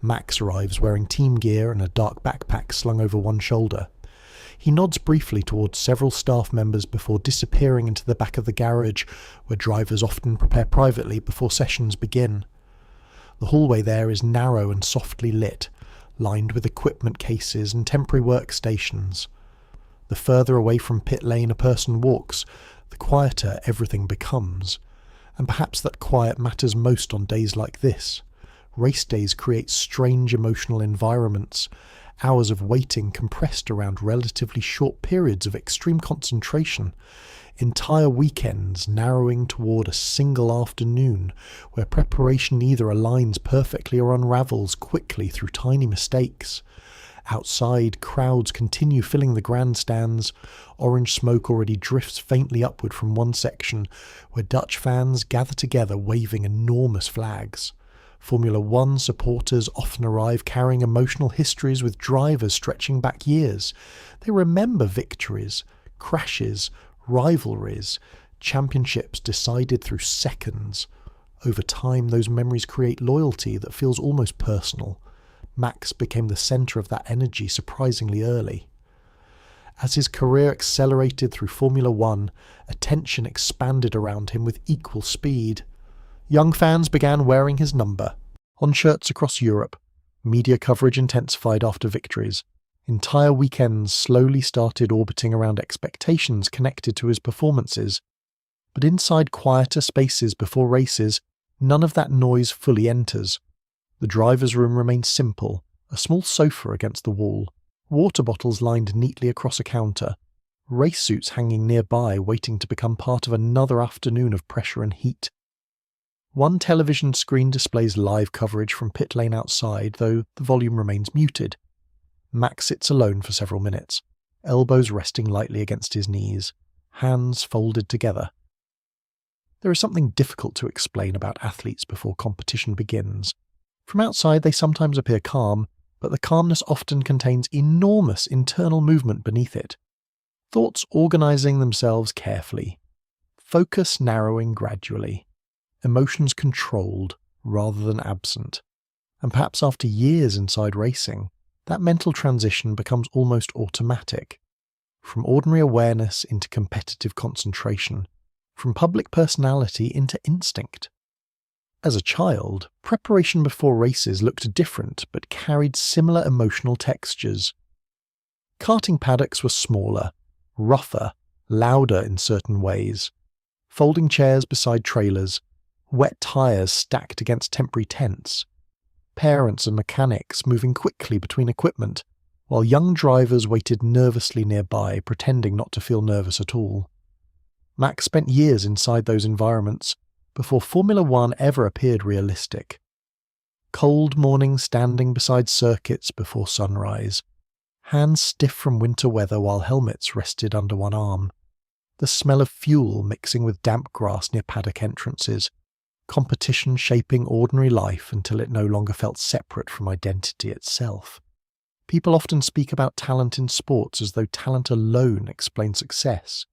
Max arrives wearing team gear and a dark backpack slung over one shoulder. He nods briefly towards several staff members before disappearing into the back of the garage, where drivers often prepare privately before sessions begin. The hallway there is narrow and softly lit, lined with equipment cases and temporary workstations. The further away from pit lane a person walks, the quieter everything becomes. And perhaps that quiet matters most on days like this. Race days create strange emotional environments, hours of waiting compressed around relatively short periods of extreme concentration, entire weekends narrowing toward a single afternoon where preparation either aligns perfectly or unravels quickly through tiny mistakes. Outside, crowds continue filling the grandstands. Orange smoke already drifts faintly upward from one section, where Dutch fans gather together waving enormous flags. Formula One supporters often arrive carrying emotional histories with drivers stretching back years. They remember victories, crashes, rivalries, championships decided through seconds. Over time, those memories create loyalty that feels almost personal. Max became the centre of that energy surprisingly early. As his career accelerated through Formula One, attention expanded around him with equal speed. Young fans began wearing his number on shirts across Europe. Media coverage intensified after victories. Entire weekends slowly started orbiting around expectations connected to his performances. But inside quieter spaces before races, none of that noise fully enters. The driver's room remains simple, a small sofa against the wall, water bottles lined neatly across a counter, race suits hanging nearby waiting to become part of another afternoon of pressure and heat. One television screen displays live coverage from pit lane outside, though the volume remains muted. Max sits alone for several minutes, elbows resting lightly against his knees, hands folded together. There is something difficult to explain about athletes before competition begins. From outside they sometimes appear calm, but the calmness often contains enormous internal movement beneath it. Thoughts organizing themselves carefully, focus narrowing gradually, emotions controlled rather than absent. And perhaps after years inside racing, that mental transition becomes almost automatic. From ordinary awareness into competitive concentration, from public personality into instinct. As a child, preparation before races looked different but carried similar emotional textures. Karting paddocks were smaller, rougher, louder in certain ways. Folding chairs beside trailers, wet tyres stacked against temporary tents, parents and mechanics moving quickly between equipment, while young drivers waited nervously nearby, pretending not to feel nervous at all. Max spent years inside those environments before Formula One ever appeared realistic. Cold mornings standing beside circuits before sunrise, hands stiff from winter weather while helmets rested under one arm, the smell of fuel mixing with damp grass near paddock entrances, competition shaping ordinary life until it no longer felt separate from identity itself. People often speak about talent in sports as though talent alone explains success.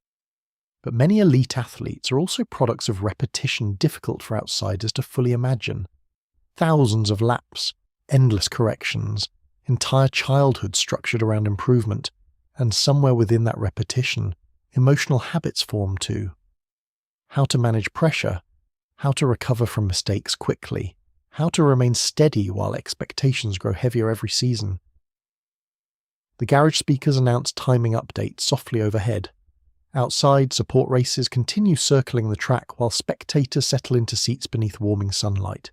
But many elite athletes are also products of repetition difficult for outsiders to fully imagine. Thousands of laps, endless corrections, entire childhood structured around improvement, and somewhere within that repetition, emotional habits form too. How to manage pressure, how to recover from mistakes quickly, how to remain steady while expectations grow heavier every season. The garage speakers announce timing updates softly overhead. Outside, support races continue circling the track while spectators settle into seats beneath warming sunlight.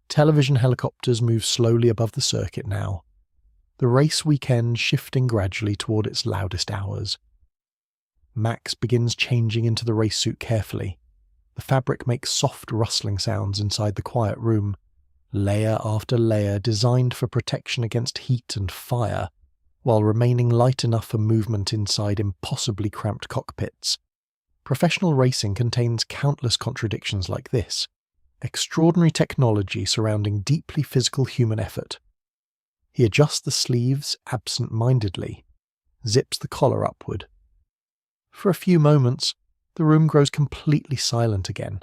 Television helicopters move slowly above the circuit now, the race weekend shifting gradually toward its loudest hours. Max begins changing into the race suit carefully. The fabric makes soft rustling sounds inside the quiet room, layer after layer designed for protection against heat and fire, while remaining light enough for movement inside impossibly cramped cockpits. Professional racing contains countless contradictions like this. Extraordinary technology surrounding deeply physical human effort. He adjusts the sleeves absent-mindedly, zips the collar upward. For a few moments, the room grows completely silent again.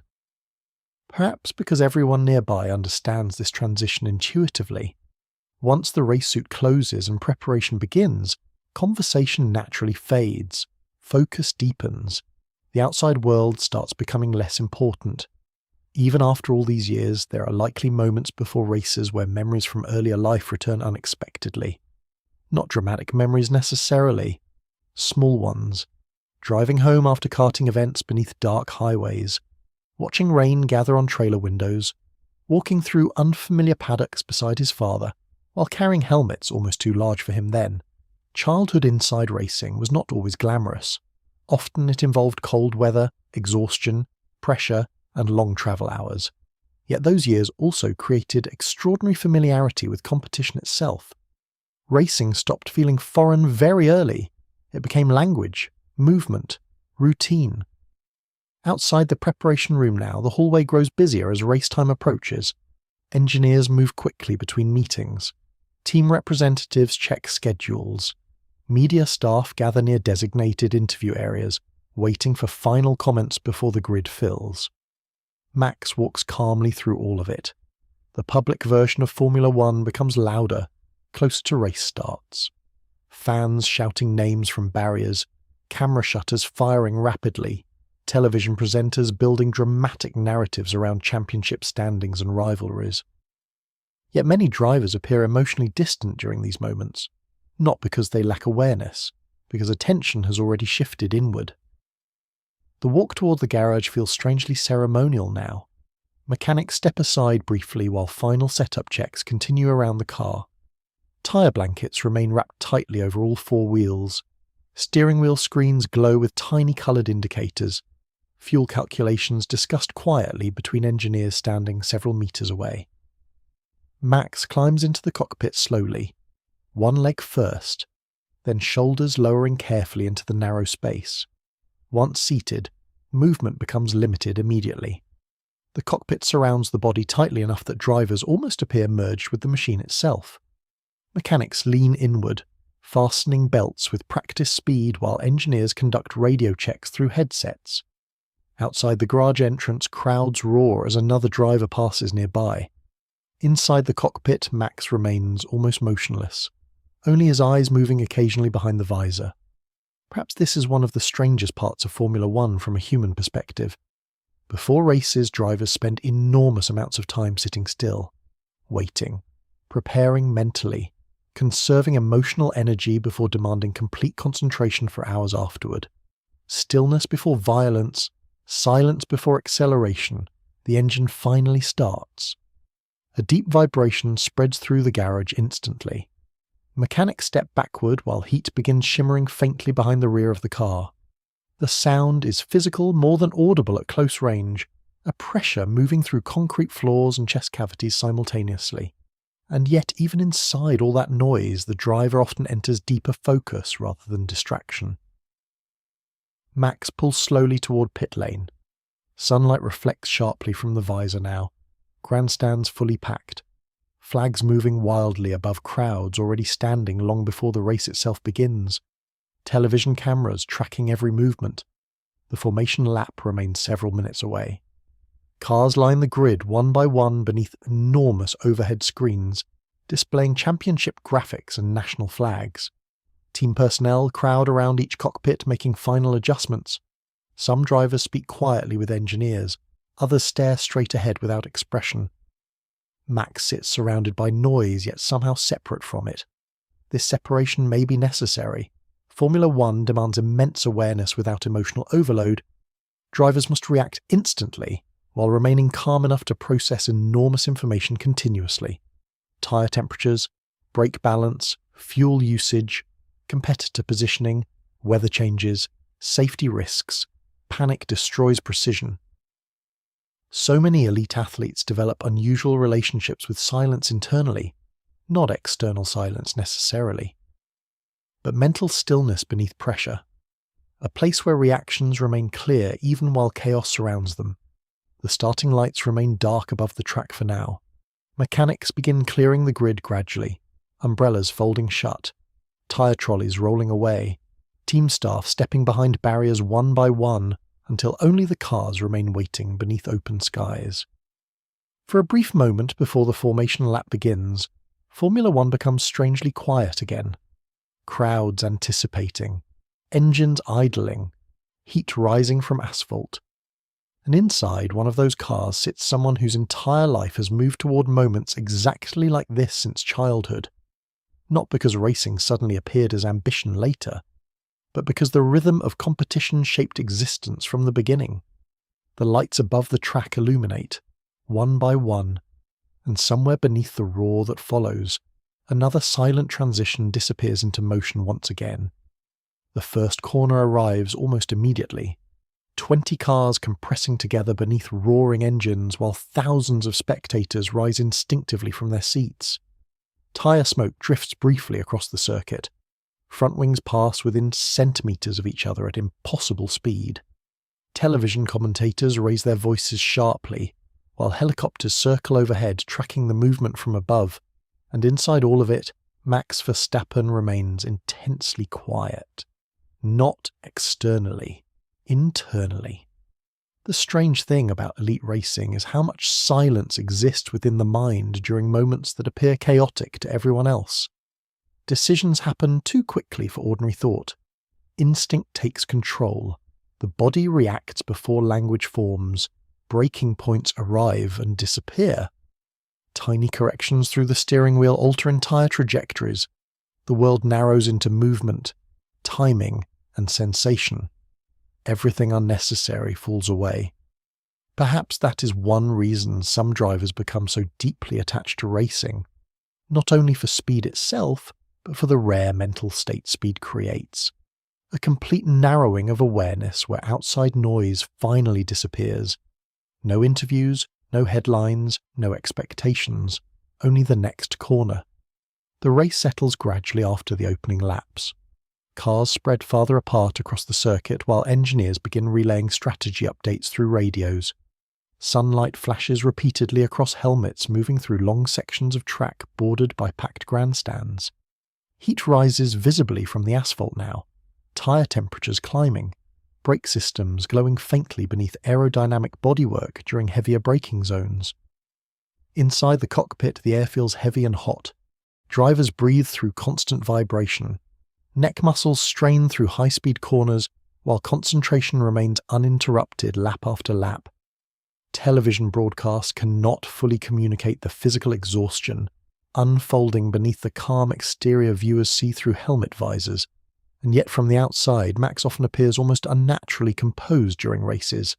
Perhaps because everyone nearby understands this transition intuitively. Once the race suit closes and preparation begins, conversation naturally fades, focus deepens, the outside world starts becoming less important. Even after all these years, there are likely moments before races where memories from earlier life return unexpectedly. Not dramatic memories necessarily, small ones. Driving home after karting events beneath dark highways, watching rain gather on trailer windows, walking through unfamiliar paddocks beside his father, while carrying helmets almost too large for him then. Childhood inside racing was not always glamorous. Often it involved cold weather, exhaustion, pressure, and long travel hours. Yet those years also created extraordinary familiarity with competition itself. Racing stopped feeling foreign very early. It became language, movement, routine. Outside the preparation room now, the hallway grows busier as race time approaches. Engineers move quickly between meetings. Team representatives check schedules. Media staff gather near designated interview areas, waiting for final comments before the grid fills. Max walks calmly through all of it. The public version of Formula One becomes louder, closer to race starts. Fans shouting names from barriers, camera shutters firing rapidly, television presenters building dramatic narratives around championship standings and rivalries. Yet many drivers appear emotionally distant during these moments, not because they lack awareness, because attention has already shifted inward. The walk toward the garage feels strangely ceremonial now. Mechanics step aside briefly while final setup checks continue around the car. Tyre blankets remain wrapped tightly over all four wheels. Steering wheel screens glow with tiny coloured indicators. Fuel calculations discussed quietly between engineers standing several metres away. Max climbs into the cockpit slowly, one leg first, then shoulders lowering carefully into the narrow space. Once seated, movement becomes limited immediately. The cockpit surrounds the body tightly enough that drivers almost appear merged with the machine itself. Mechanics lean inward, fastening belts with practiced speed while engineers conduct radio checks through headsets. Outside the garage entrance, crowds roar as another driver passes nearby. Inside the cockpit, Max remains almost motionless, only his eyes moving occasionally behind the visor. Perhaps this is one of the strangest parts of Formula One from a human perspective. Before races, drivers spend enormous amounts of time sitting still, waiting, preparing mentally, conserving emotional energy before demanding complete concentration for hours afterward. Stillness before violence, silence before acceleration, the engine finally starts. A deep vibration spreads through the garage instantly. Mechanics step backward while heat begins shimmering faintly behind the rear of the car. The sound is physical more than audible at close range, a pressure moving through concrete floors and chest cavities simultaneously. And yet, even inside all that noise, the driver often enters deeper focus rather than distraction. Max pulls slowly toward pit lane. Sunlight reflects sharply from the visor now. Grandstands fully packed. Flags moving wildly above crowds already standing long before the race itself begins. Television cameras tracking every movement. The formation lap remains several minutes away. Cars line the grid one by one beneath enormous overhead screens, displaying championship graphics and national flags. Team personnel crowd around each cockpit making final adjustments. Some drivers speak quietly with engineers, others stare straight ahead without expression. Max sits surrounded by noise yet somehow separate from it. This separation may be necessary. Formula One demands immense awareness without emotional overload. Drivers must react instantly while remaining calm enough to process enormous information continuously. Tyre temperatures, brake balance, fuel usage, competitor positioning, weather changes, safety risks. Panic destroys precision. So many elite athletes develop unusual relationships with silence internally, not external silence necessarily, but mental stillness beneath pressure, a place where reactions remain clear even while chaos surrounds them. The starting lights remain dark above the track for now. Mechanics begin clearing the grid gradually, umbrellas folding shut, tyre trolleys rolling away, team staff stepping behind barriers one by one until only the cars remain waiting beneath open skies. For a brief moment before the formation lap begins, Formula One becomes strangely quiet again. Crowds anticipating, engines idling, heat rising from asphalt. And inside one of those cars sits someone whose entire life has moved toward moments exactly like this since childhood. Not because racing suddenly appeared as ambition later, but because the rhythm of competition shaped existence from the beginning. The lights above the track illuminate, one by one, and somewhere beneath the roar that follows, another silent transition disappears into motion once again. The first corner arrives almost immediately. 20 cars compressing together beneath roaring engines while thousands of spectators rise instinctively from their seats. Tyre smoke drifts briefly across the circuit. Front wings pass within centimetres of each other at impossible speed. Television commentators raise their voices sharply, while helicopters circle overhead tracking the movement from above, and inside all of it, Max Verstappen remains intensely quiet. Not externally, internally. The strange thing about elite racing is how much silence exists within the mind during moments that appear chaotic to everyone else. Decisions happen too quickly for ordinary thought. Instinct takes control. The body reacts before language forms. Breaking points arrive and disappear. Tiny corrections through the steering wheel alter entire trajectories. The world narrows into movement, timing, and sensation. Everything unnecessary falls away. Perhaps that is one reason some drivers become so deeply attached to racing, not only for speed itself, but for the rare mental state speed creates. A complete narrowing of awareness where outside noise finally disappears. No interviews, no headlines, no expectations, only the next corner. The race settles gradually after the opening laps. Cars spread farther apart across the circuit while engineers begin relaying strategy updates through radios. Sunlight flashes repeatedly across helmets moving through long sections of track bordered by packed grandstands. Heat rises visibly from the asphalt now, tyre temperatures climbing, brake systems glowing faintly beneath aerodynamic bodywork during heavier braking zones. Inside the cockpit, the air feels heavy and hot. Drivers breathe through constant vibration. Neck muscles strain through high-speed corners, while concentration remains uninterrupted lap after lap. Television broadcasts cannot fully communicate the physical exhaustion, unfolding beneath the calm exterior viewers see through helmet visors, And yet from the outside, Max often appears almost unnaturally composed during races.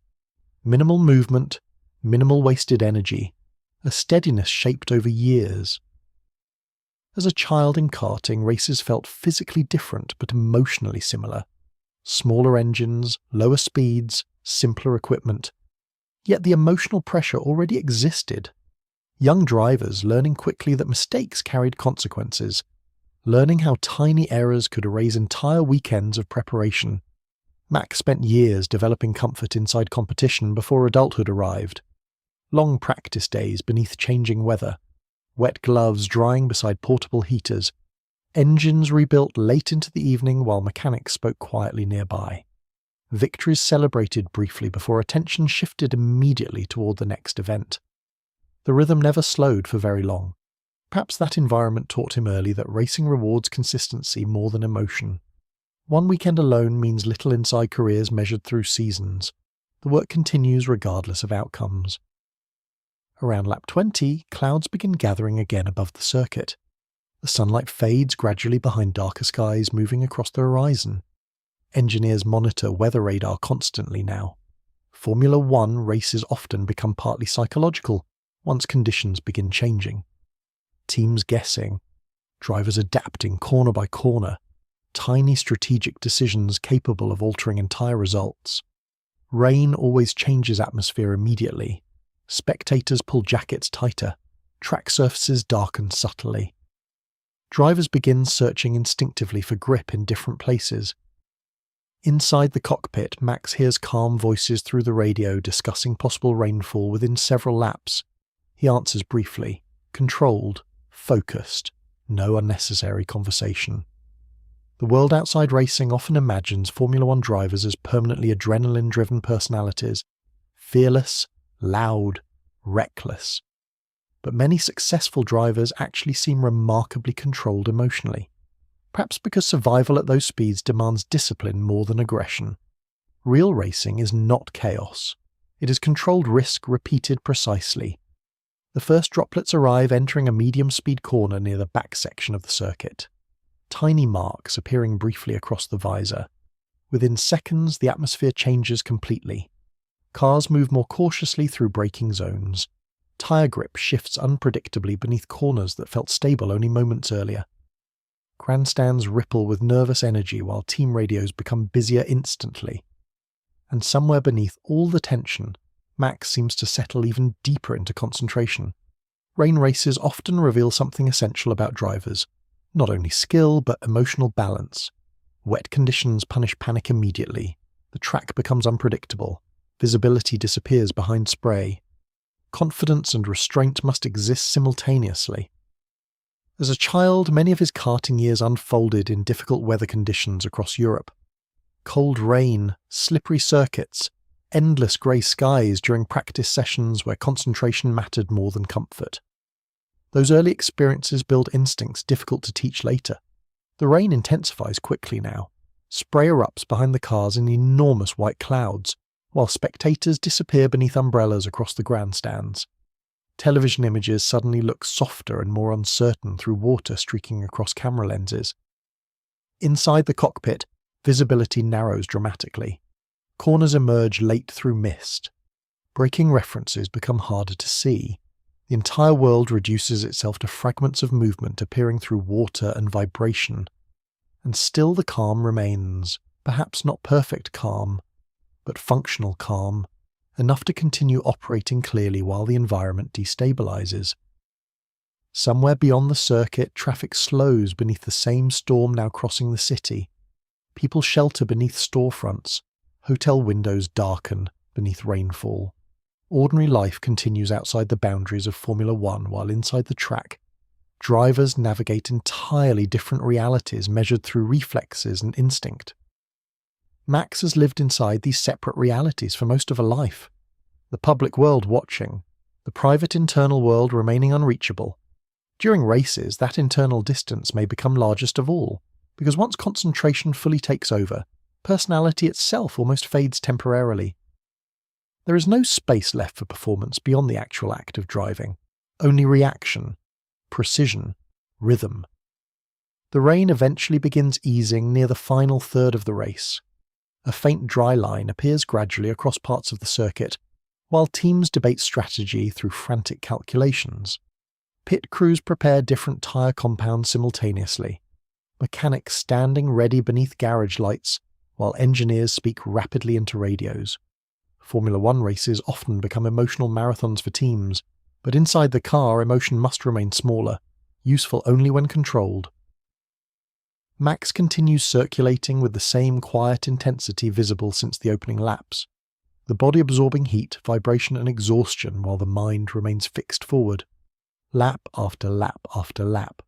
Minimal movement, minimal wasted energy, a steadiness shaped over years. As a child in karting, races felt physically different but emotionally similar. Smaller engines, lower speeds, simpler equipment. Yet the emotional pressure already existed. Young drivers learning quickly that mistakes carried consequences, learning how tiny errors could erase entire weekends of preparation. Max spent years developing comfort inside competition before adulthood arrived. Long practice days beneath changing weather, wet gloves drying beside portable heaters, engines rebuilt late into the evening while mechanics spoke quietly nearby. Victories celebrated briefly before attention shifted immediately toward the next event. The rhythm never slowed for very long. Perhaps that environment taught him early that racing rewards consistency more than emotion. One weekend alone means little inside careers measured through seasons. The work continues regardless of outcomes. Around lap 20, clouds begin gathering again above the circuit. The sunlight fades gradually behind darker skies moving across the horizon. Engineers monitor weather radar constantly now. Formula One races often become partly psychological once conditions begin changing. Teams guessing, drivers adapting corner by corner, tiny strategic decisions capable of altering entire results. Rain always changes atmosphere immediately. Spectators pull jackets tighter. Track surfaces darken subtly. Drivers begin searching instinctively for grip in different places. Inside the cockpit, Max hears calm voices through the radio discussing possible rainfall within several laps. He answers briefly, controlled, focused, no unnecessary conversation. The world outside racing often imagines Formula One drivers as permanently adrenaline-driven personalities, fearless, loud, reckless. But many successful drivers actually seem remarkably controlled emotionally. Perhaps because survival at those speeds demands discipline more than aggression. Real racing is not chaos. It is controlled risk repeated precisely. The first droplets arrive entering a medium-speed corner near the back section of the circuit. Tiny marks appearing briefly across the visor. Within seconds, the atmosphere changes completely. Cars move more cautiously through braking zones. Tire grip shifts unpredictably beneath corners that felt stable only moments earlier. Grandstands ripple with nervous energy while team radios become busier instantly. And somewhere beneath all the tension, Max seems to settle even deeper into concentration. Rain races often reveal something essential about drivers. Not only skill, but emotional balance. Wet conditions punish panic immediately. The track becomes unpredictable. Visibility disappears behind spray. Confidence and restraint must exist simultaneously. As a child, many of his karting years unfolded in difficult weather conditions across Europe. Cold rain, slippery circuits, endless grey skies during practice sessions where concentration mattered more than comfort. Those early experiences build instincts difficult to teach later. The rain intensifies quickly now. Spray erupts behind the cars in enormous white clouds, while spectators disappear beneath umbrellas across the grandstands. Television images suddenly look softer and more uncertain through water streaking across camera lenses. Inside the cockpit, visibility narrows dramatically. Corners emerge late through mist. Braking references become harder to see. The entire world reduces itself to fragments of movement appearing through water and vibration. And still the calm remains, perhaps not perfect calm, but functional calm, enough to continue operating clearly while the environment destabilizes. Somewhere beyond the circuit, traffic slows beneath the same storm now crossing the city. People shelter beneath storefronts. Hotel windows darken beneath rainfall. Ordinary life continues outside the boundaries of Formula One, while inside the track, drivers navigate entirely different realities measured through reflexes and instinct. Max has lived inside these separate realities for most of a life. The public world watching, the private internal world remaining unreachable. During races, that internal distance may become largest of all, because once concentration fully takes over, personality itself almost fades temporarily. There is no space left for performance beyond the actual act of driving, only reaction, precision, rhythm. The rain eventually begins easing near the final third of the race. A faint dry line appears gradually across parts of the circuit, while teams debate strategy through frantic calculations. Pit crews prepare different tyre compounds simultaneously, mechanics standing ready beneath garage lights, while engineers speak rapidly into radios. Formula One races often become emotional marathons for teams, but inside the car emotion must remain smaller, useful only when controlled. Max continues circulating with the same quiet intensity visible since the opening laps, the body absorbing heat, vibration and exhaustion while the mind remains fixed forward, lap after lap after lap.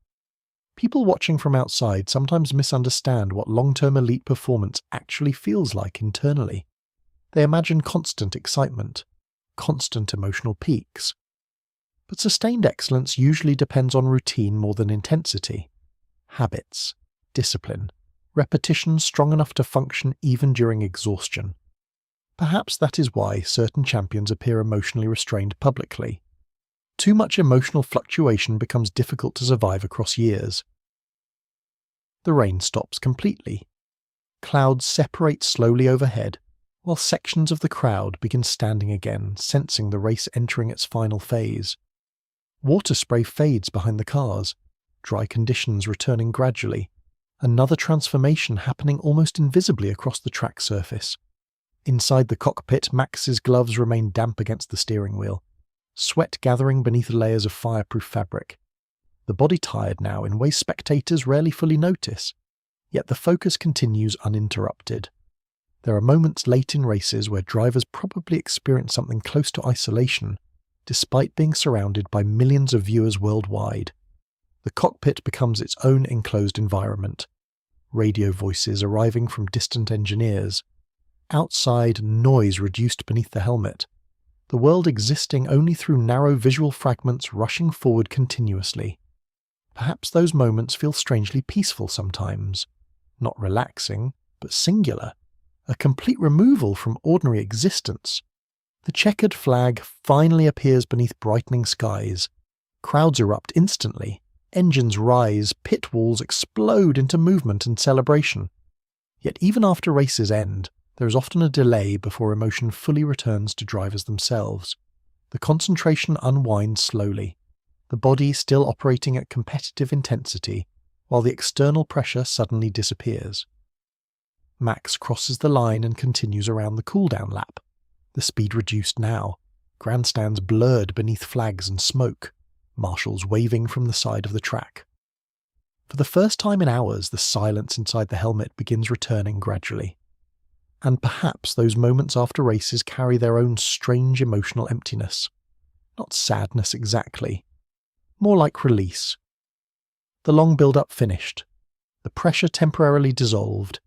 People watching from outside sometimes misunderstand what long-term elite performance actually feels like internally. They imagine constant excitement, constant emotional peaks. But sustained excellence usually depends on routine more than intensity. Habits, discipline, repetition strong enough to function even during exhaustion. Perhaps that is why certain champions appear emotionally restrained publicly. Too much emotional fluctuation becomes difficult to survive across years. The rain stops completely. Clouds separate slowly overhead, while sections of the crowd begin standing again, sensing the race entering its final phase. Water spray fades behind the cars, dry conditions returning gradually, another transformation happening almost invisibly across the track surface. Inside the cockpit, Max's gloves remain damp against the steering wheel, sweat gathering beneath layers of fireproof fabric. The body tired now in ways spectators rarely fully notice, yet the focus continues uninterrupted. There are moments late in races where drivers probably experience something close to isolation, despite being surrounded by millions of viewers worldwide. The cockpit becomes its own enclosed environment. Radio voices arriving from distant engineers. Outside, noise reduced beneath the helmet. The world existing only through narrow visual fragments rushing forward continuously. Perhaps those moments feel strangely peaceful sometimes. Not relaxing, but singular. A complete removal from ordinary existence. The checkered flag finally appears beneath brightening skies. Crowds erupt instantly. Engines rise, pit walls explode into movement and celebration. Yet even after races end, there is often a delay before emotion fully returns to drivers themselves. The concentration unwinds slowly, the body still operating at competitive intensity, while the external pressure suddenly disappears. Max crosses the line and continues around the cool-down lap. The speed reduced now, grandstands blurred beneath flags and smoke, marshals waving from the side of the track. For the first time in hours, the silence inside the helmet begins returning gradually. And perhaps those moments after races carry their own strange emotional emptiness. Not sadness exactly, more like release. The long build-up finished, the pressure temporarily dissolved,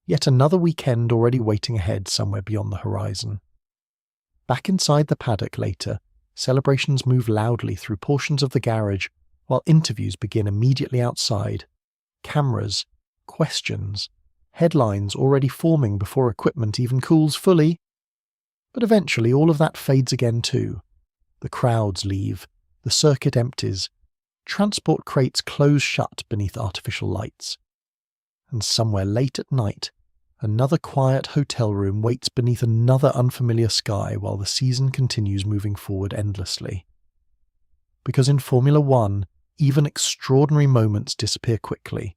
yet another weekend already waiting ahead somewhere beyond the horizon. Back inside the paddock later, celebrations move loudly through portions of the garage, while interviews begin immediately outside. Cameras, questions, headlines already forming before equipment even cools fully. But eventually all of that fades again too. The crowds leave, the circuit empties, transport crates close shut beneath artificial lights. And somewhere late at night, another quiet hotel room waits beneath another unfamiliar sky while the season continues moving forward endlessly. Because in Formula One, even extraordinary moments disappear quickly.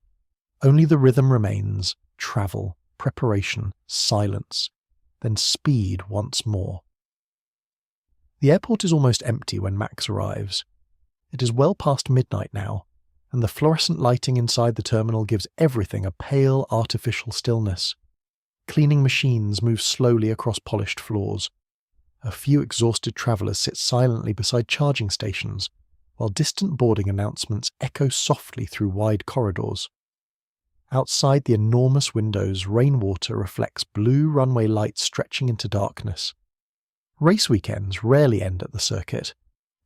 Only the rhythm remains, travel, preparation, silence, then speed once more. The airport is almost empty when Max arrives. It is well past midnight now, and the fluorescent lighting inside the terminal gives everything a pale, artificial stillness. Cleaning machines move slowly across polished floors. A few exhausted travellers sit silently beside charging stations, while distant boarding announcements echo softly through wide corridors. Outside the enormous windows, rainwater reflects blue runway lights stretching into darkness. Race weekends rarely end at the circuit.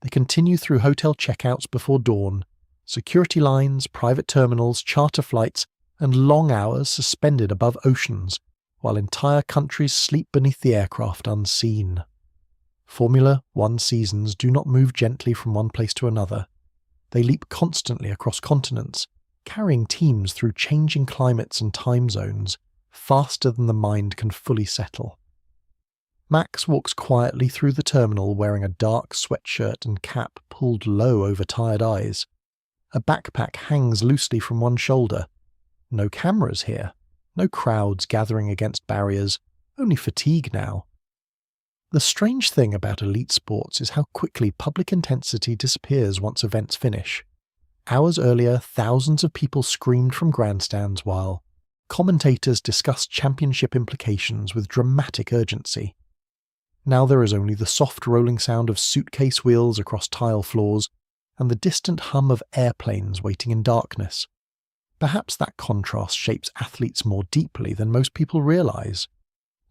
They continue through hotel checkouts before dawn, security lines, private terminals, charter flights, and long hours suspended above oceans, while entire countries sleep beneath the aircraft unseen. Formula One seasons do not move gently from one place to another. They leap constantly across continents, carrying teams through changing climates and time zones faster than the mind can fully settle. Max walks quietly through the terminal wearing a dark sweatshirt and cap pulled low over tired eyes. A backpack hangs loosely from one shoulder. No cameras here, no crowds gathering against barriers, only fatigue now. The strange thing about elite sports is how quickly public intensity disappears once events finish. Hours earlier, thousands of people screamed from grandstands while commentators discussed championship implications with dramatic urgency. Now there is only the soft rolling sound of suitcase wheels across tile floors and the distant hum of airplanes waiting in darkness. Perhaps that contrast shapes athletes more deeply than most people realize,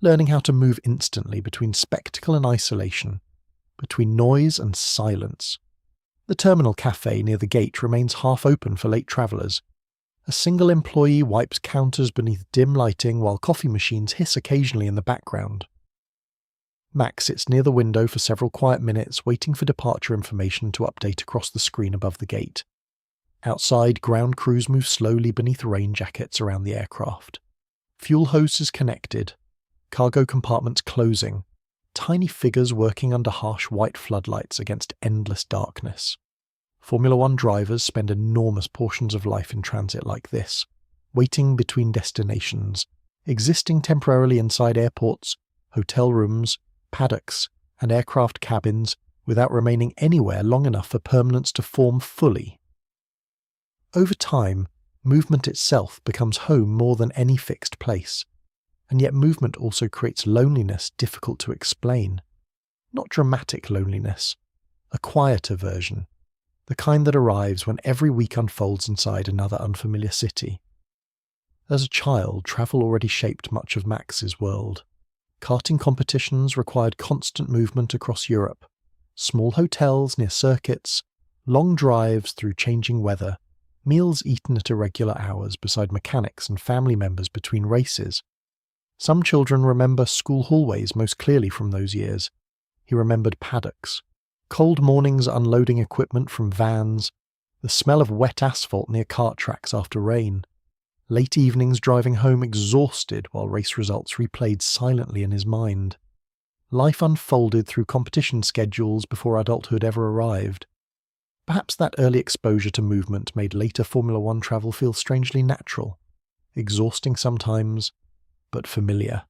learning how to move instantly between spectacle and isolation, between noise and silence. The terminal cafe near the gate remains half open for late travellers. A single employee wipes counters beneath dim lighting while coffee machines hiss occasionally in the background. Max sits near the window for several quiet minutes, waiting for departure information to update across the screen above the gate. Outside, ground crews move slowly beneath rain jackets around the aircraft. Fuel hoses connected, cargo compartments closing, tiny figures working under harsh white floodlights against endless darkness. Formula One drivers spend enormous portions of life in transit like this, waiting between destinations, existing temporarily inside airports, hotel rooms, paddocks, and aircraft cabins without remaining anywhere long enough for permanence to form fully. Over time, movement itself becomes home more than any fixed place, and yet movement also creates loneliness difficult to explain. Not dramatic loneliness, a quieter version, the kind that arrives when every week unfolds inside another unfamiliar city. As a child, travel already shaped much of Max's world. Karting competitions required constant movement across Europe, small hotels near circuits, long drives through changing weather, meals eaten at irregular hours beside mechanics and family members between races. Some children remember school hallways most clearly from those years. He remembered paddocks, cold mornings unloading equipment from vans, the smell of wet asphalt near kart tracks after rain, late evenings driving home exhausted while race results replayed silently in his mind. Life unfolded through competition schedules before adulthood ever arrived. Perhaps that early exposure to movement made later Formula One travel feel strangely natural, exhausting sometimes, but familiar.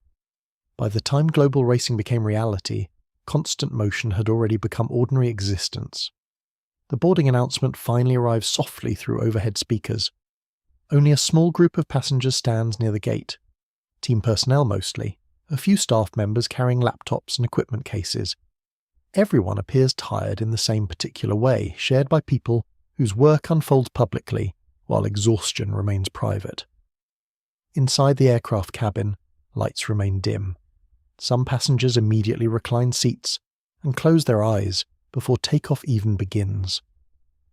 By the time global racing became reality, constant motion had already become ordinary existence. The boarding announcement finally arrives softly through overhead speakers. Only a small group of passengers stands near the gate. Team personnel mostly, a few staff members carrying laptops and equipment cases. Everyone appears tired in the same particular way, shared by people whose work unfolds publicly, while exhaustion remains private. Inside the aircraft cabin, lights remain dim. Some passengers immediately recline seats and close their eyes before takeoff even begins.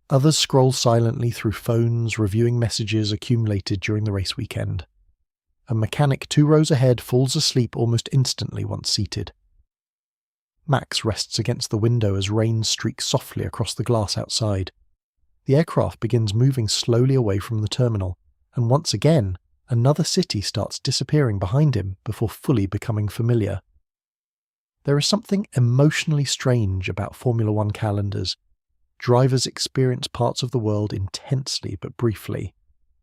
Others scroll silently through phones, reviewing messages accumulated during the race weekend. A mechanic 2 rows ahead falls asleep almost instantly once seated. Max rests against the window as rain streaks softly across the glass outside. The aircraft begins moving slowly away from the terminal, and once again, another city starts disappearing behind him before fully becoming familiar. There is something emotionally strange about Formula One calendars. Drivers experience parts of the world intensely but briefly.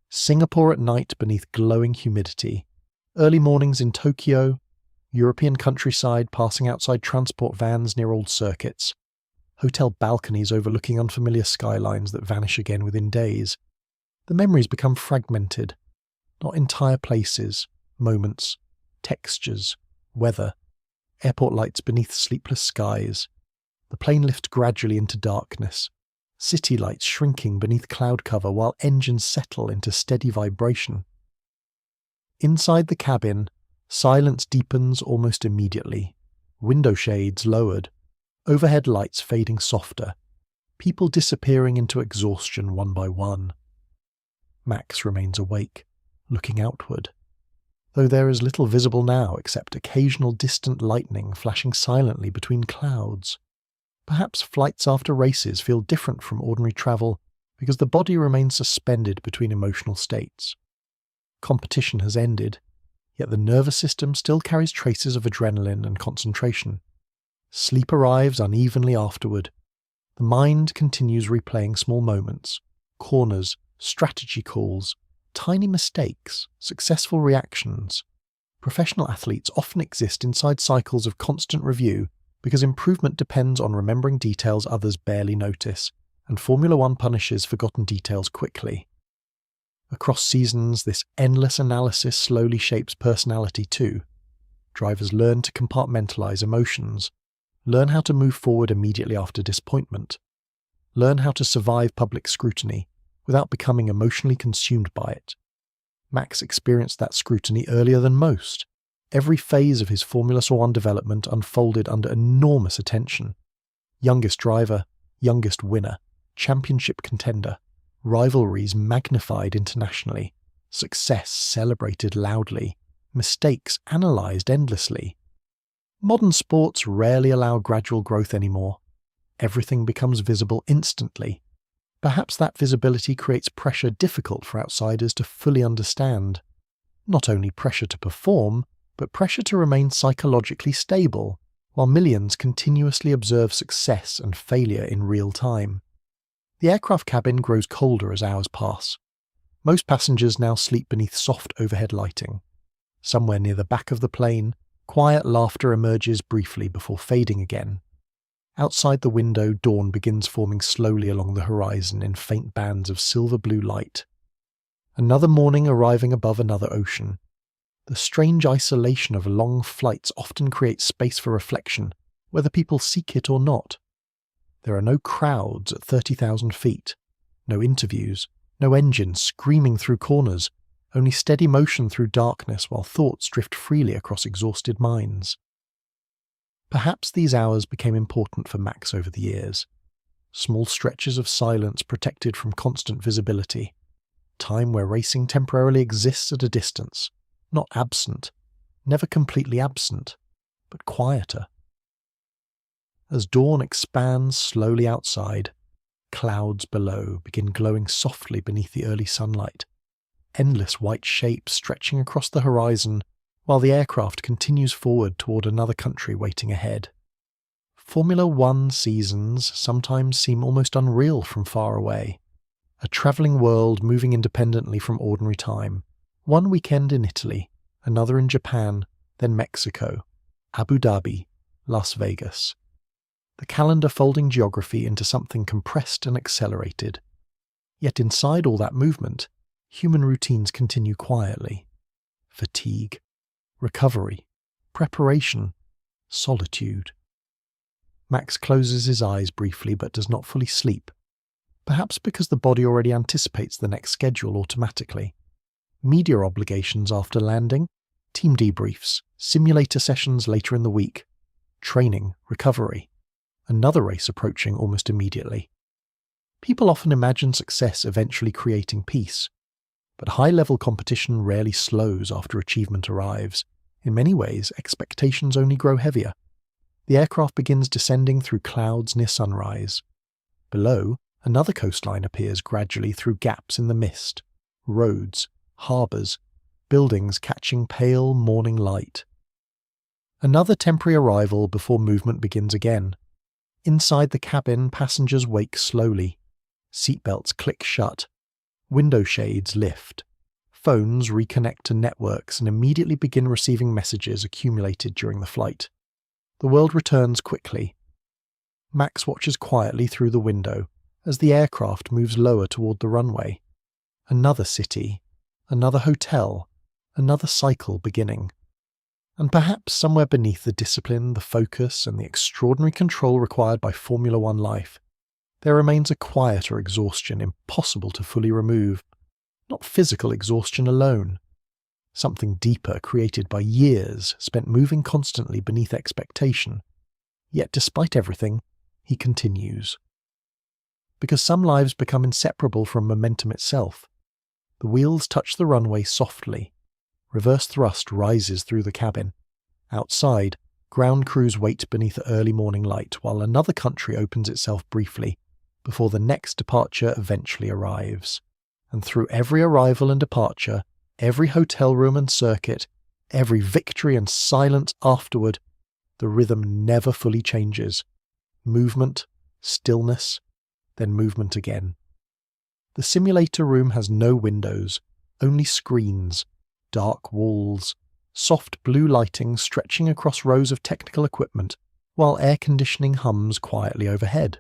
Singapore at night beneath glowing humidity, early mornings in Tokyo, European countryside passing outside transport vans near old circuits, hotel balconies overlooking unfamiliar skylines that vanish again within days. The memories become fragmented, not entire places, moments, textures, weather, airport lights beneath sleepless skies. The plane lifts gradually into darkness, city lights shrinking beneath cloud cover while engines settle into steady vibration. Inside the cabin, silence deepens almost immediately, window shades lowered, overhead lights fading softer, people disappearing into exhaustion one by one. Max remains awake, looking outward, though there is little visible now except occasional distant lightning flashing silently between clouds. Perhaps flights after races feel different from ordinary travel because the body remains suspended between emotional states. Competition has ended, yet the nervous system still carries traces of adrenaline and concentration. Sleep arrives unevenly afterward. The mind continues replaying small moments, corners, strategy calls, tiny mistakes, successful reactions. Professional athletes often exist inside cycles of constant review because improvement depends on remembering details others barely notice, and Formula One punishes forgotten details quickly. Across seasons, this endless analysis slowly shapes personality too. Drivers learn to compartmentalize emotions, learn how to move forward immediately after disappointment, learn how to survive public scrutiny without becoming emotionally consumed by it. Max experienced that scrutiny earlier than most. Every phase of his Formula One development unfolded under enormous attention. Youngest driver, youngest winner, championship contender, rivalries magnified internationally, success celebrated loudly, mistakes analysed endlessly. Modern sports rarely allow gradual growth anymore. Everything becomes visible instantly. Perhaps that visibility creates pressure difficult for outsiders to fully understand. Not only pressure to perform, but pressure to remain psychologically stable, while millions continuously observe success and failure in real time. The aircraft cabin grows colder as hours pass. Most passengers now sleep beneath soft overhead lighting. Somewhere near the back of the plane, quiet laughter emerges briefly before fading again. Outside the window, dawn begins forming slowly along the horizon in faint bands of silver-blue light. Another morning arriving above another ocean. The strange isolation of long flights often creates space for reflection, whether people seek it or not. There are no crowds at 30,000 feet, no interviews, no engines screaming through corners, only steady motion through darkness while thoughts drift freely across exhausted minds. Perhaps these hours became important for Max over the years. Small stretches of silence protected from constant visibility. Time where racing temporarily exists at a distance, not absent, never completely absent, but quieter. As dawn expands slowly outside, clouds below begin glowing softly beneath the early sunlight, endless white shapes stretching across the horizon while the aircraft continues forward toward another country waiting ahead. Formula One seasons sometimes seem almost unreal from far away. A travelling world moving independently from ordinary time. One weekend in Italy, another in Japan, then Mexico, Abu Dhabi, Las Vegas. The calendar folding geography into something compressed and accelerated. Yet inside all that movement, human routines continue quietly. Fatigue, recovery, preparation, solitude. Max closes his eyes briefly but does not fully sleep, perhaps because the body already anticipates the next schedule automatically. Media obligations after landing, team debriefs, simulator sessions later in the week, training, recovery, another race approaching almost immediately. People often imagine success eventually creating peace, but high-level competition rarely slows after achievement arrives. In many ways, expectations only grow heavier. The aircraft begins descending through clouds near sunrise. Below, another coastline appears gradually through gaps in the mist. Roads, harbours, buildings catching pale morning light. Another temporary arrival before movement begins again. Inside the cabin, passengers wake slowly. Seatbelts click shut. Window shades lift. Phones reconnect to networks and immediately begin receiving messages accumulated during the flight. The world returns quickly. Max watches quietly through the window as the aircraft moves lower toward the runway. Another city, another hotel, another cycle beginning. And perhaps somewhere beneath the discipline, the focus, and the extraordinary control required by Formula One life, there remains a quieter exhaustion impossible to fully remove. Not physical exhaustion alone. Something deeper created by years spent moving constantly beneath expectation. Yet despite everything, he continues. Because some lives become inseparable from momentum itself. The wheels touch the runway softly. Reverse thrust rises through the cabin. Outside, ground crews wait beneath the early morning light while another country opens itself briefly, before the next departure eventually arrives. And through every arrival and departure, every hotel room and circuit, every victory and silence afterward, the rhythm never fully changes. Movement, stillness, then movement again. The simulator room has no windows, only screens, dark walls, soft blue lighting stretching across rows of technical equipment, while air conditioning hums quietly overhead.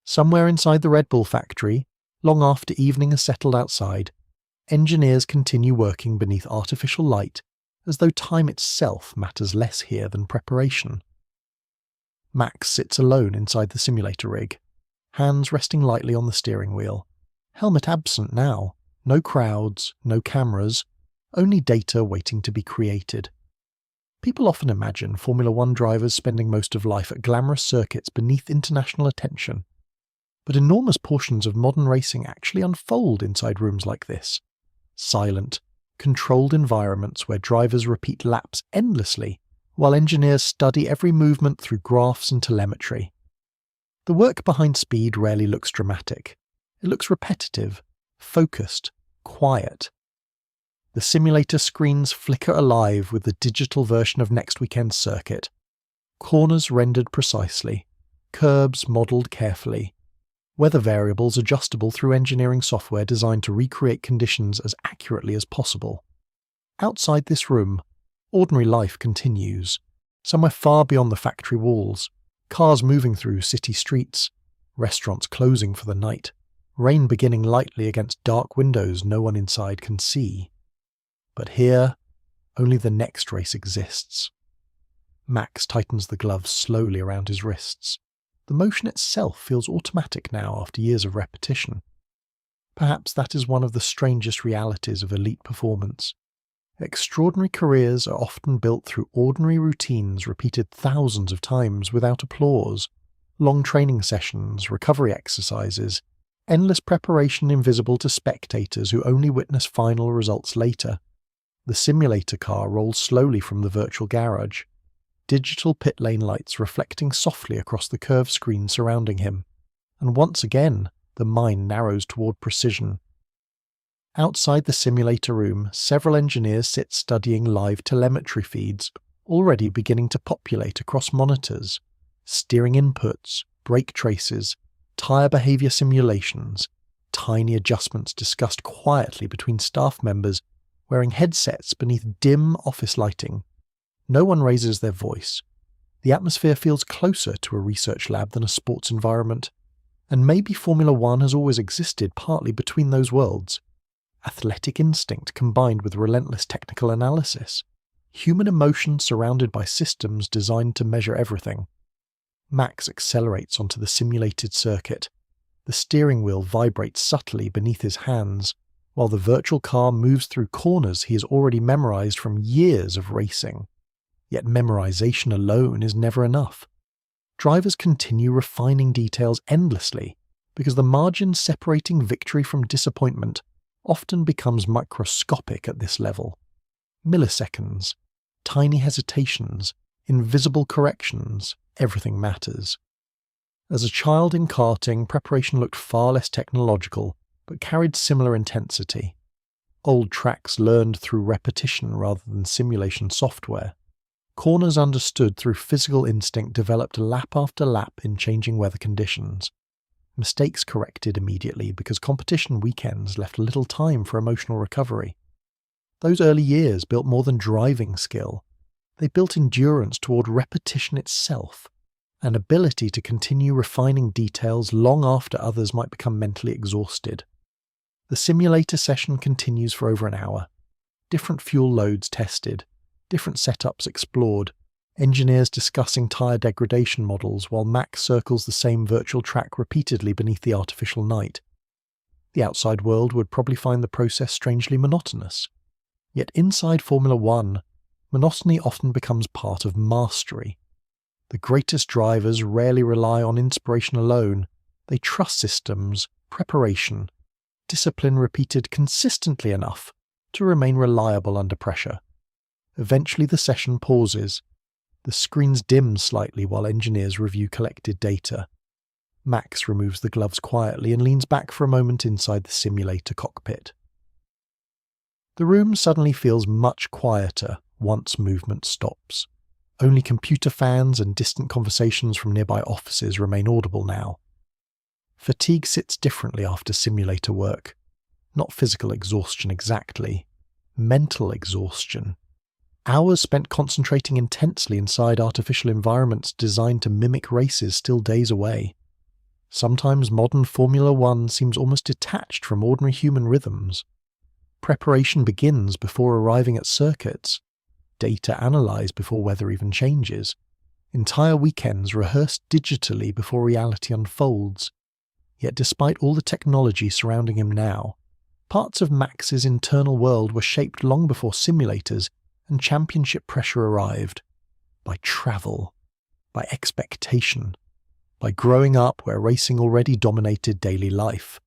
Somewhere inside the Red Bull factory, long after evening has settled outside, engineers continue working beneath artificial light, as though time itself matters less here than preparation. Max sits alone inside the simulator rig, hands resting lightly on the steering wheel, helmet absent now, no crowds, no cameras, only data waiting to be created. People often imagine Formula One drivers spending most of life at glamorous circuits beneath international attention, but enormous portions of modern racing actually unfold inside rooms like this. Silent, controlled environments where drivers repeat laps endlessly, while engineers study every movement through graphs and telemetry. The work behind speed rarely looks dramatic. It looks repetitive, focused, quiet. The simulator screens flicker alive with the digital version of next weekend's circuit. Corners rendered precisely, curbs modelled carefully, weather variables adjustable through engineering software designed to recreate conditions as accurately as possible. Outside this room, ordinary life continues, somewhere far beyond the factory walls, cars moving through city streets, restaurants closing for the night, rain beginning lightly against dark windows no one inside can see. But here, only the next race exists. Max tightens the gloves slowly around his wrists. The motion itself feels automatic now after years of repetition. Perhaps that is one of the strangest realities of elite performance. Extraordinary careers are often built through ordinary routines repeated thousands of times without applause, long training sessions, recovery exercises, endless preparation invisible to spectators who only witness final results later. The simulator car rolls slowly from the virtual garage, digital pit lane lights reflecting softly across the curved screen surrounding him, and once again the mind narrows toward precision. Outside the simulator room, several engineers sit studying live telemetry feeds, already beginning to populate across monitors, steering inputs, brake traces, tyre behaviour simulations, tiny adjustments discussed quietly between staff members wearing headsets beneath dim office lighting. No one raises their voice. The atmosphere feels closer to a research lab than a sports environment, and maybe Formula One has always existed partly between those worlds. Athletic instinct combined with relentless technical analysis. Human emotion surrounded by systems designed to measure everything. Max accelerates onto the simulated circuit. The steering wheel vibrates subtly beneath his hands, while the virtual car moves through corners he has already memorized from years of racing. Yet memorization alone is never enough. Drivers continue refining details endlessly, because the margin separating victory from disappointment often becomes microscopic at this level. Milliseconds, tiny hesitations, invisible corrections, everything matters. As a child in karting, preparation looked far less technological, but carried similar intensity. Old tracks learned through repetition rather than simulation software. Corners understood through physical instinct developed lap after lap in changing weather conditions. Mistakes corrected immediately because competition weekends left little time for emotional recovery. Those early years built more than driving skill. They built endurance toward repetition itself, an ability to continue refining details long after others might become mentally exhausted. The simulator session continues for over an hour. Different fuel loads tested, different setups explored, engineers discussing tyre degradation models while Max circles the same virtual track repeatedly beneath the artificial night. The outside world would probably find the process strangely monotonous. Yet inside Formula One, monotony often becomes part of mastery. The greatest drivers rarely rely on inspiration alone. They trust systems, preparation, discipline repeated consistently enough to remain reliable under pressure. Eventually the session pauses. The screens dim slightly while engineers review collected data. Max removes the gloves quietly and leans back for a moment inside the simulator cockpit. The room suddenly feels much quieter once movement stops. Only computer fans and distant conversations from nearby offices remain audible now. Fatigue sits differently after simulator work. Not physical exhaustion exactly. Mental exhaustion. Hours spent concentrating intensely inside artificial environments designed to mimic races still days away. Sometimes modern Formula One seems almost detached from ordinary human rhythms. Preparation begins before arriving at circuits. Data analysed before weather even changes. Entire weekends rehearsed digitally before reality unfolds. Yet despite all the technology surrounding him now, parts of Max's internal world were shaped long before simulators and championship pressure arrived. By travel. By expectation. By growing up where racing already dominated daily life.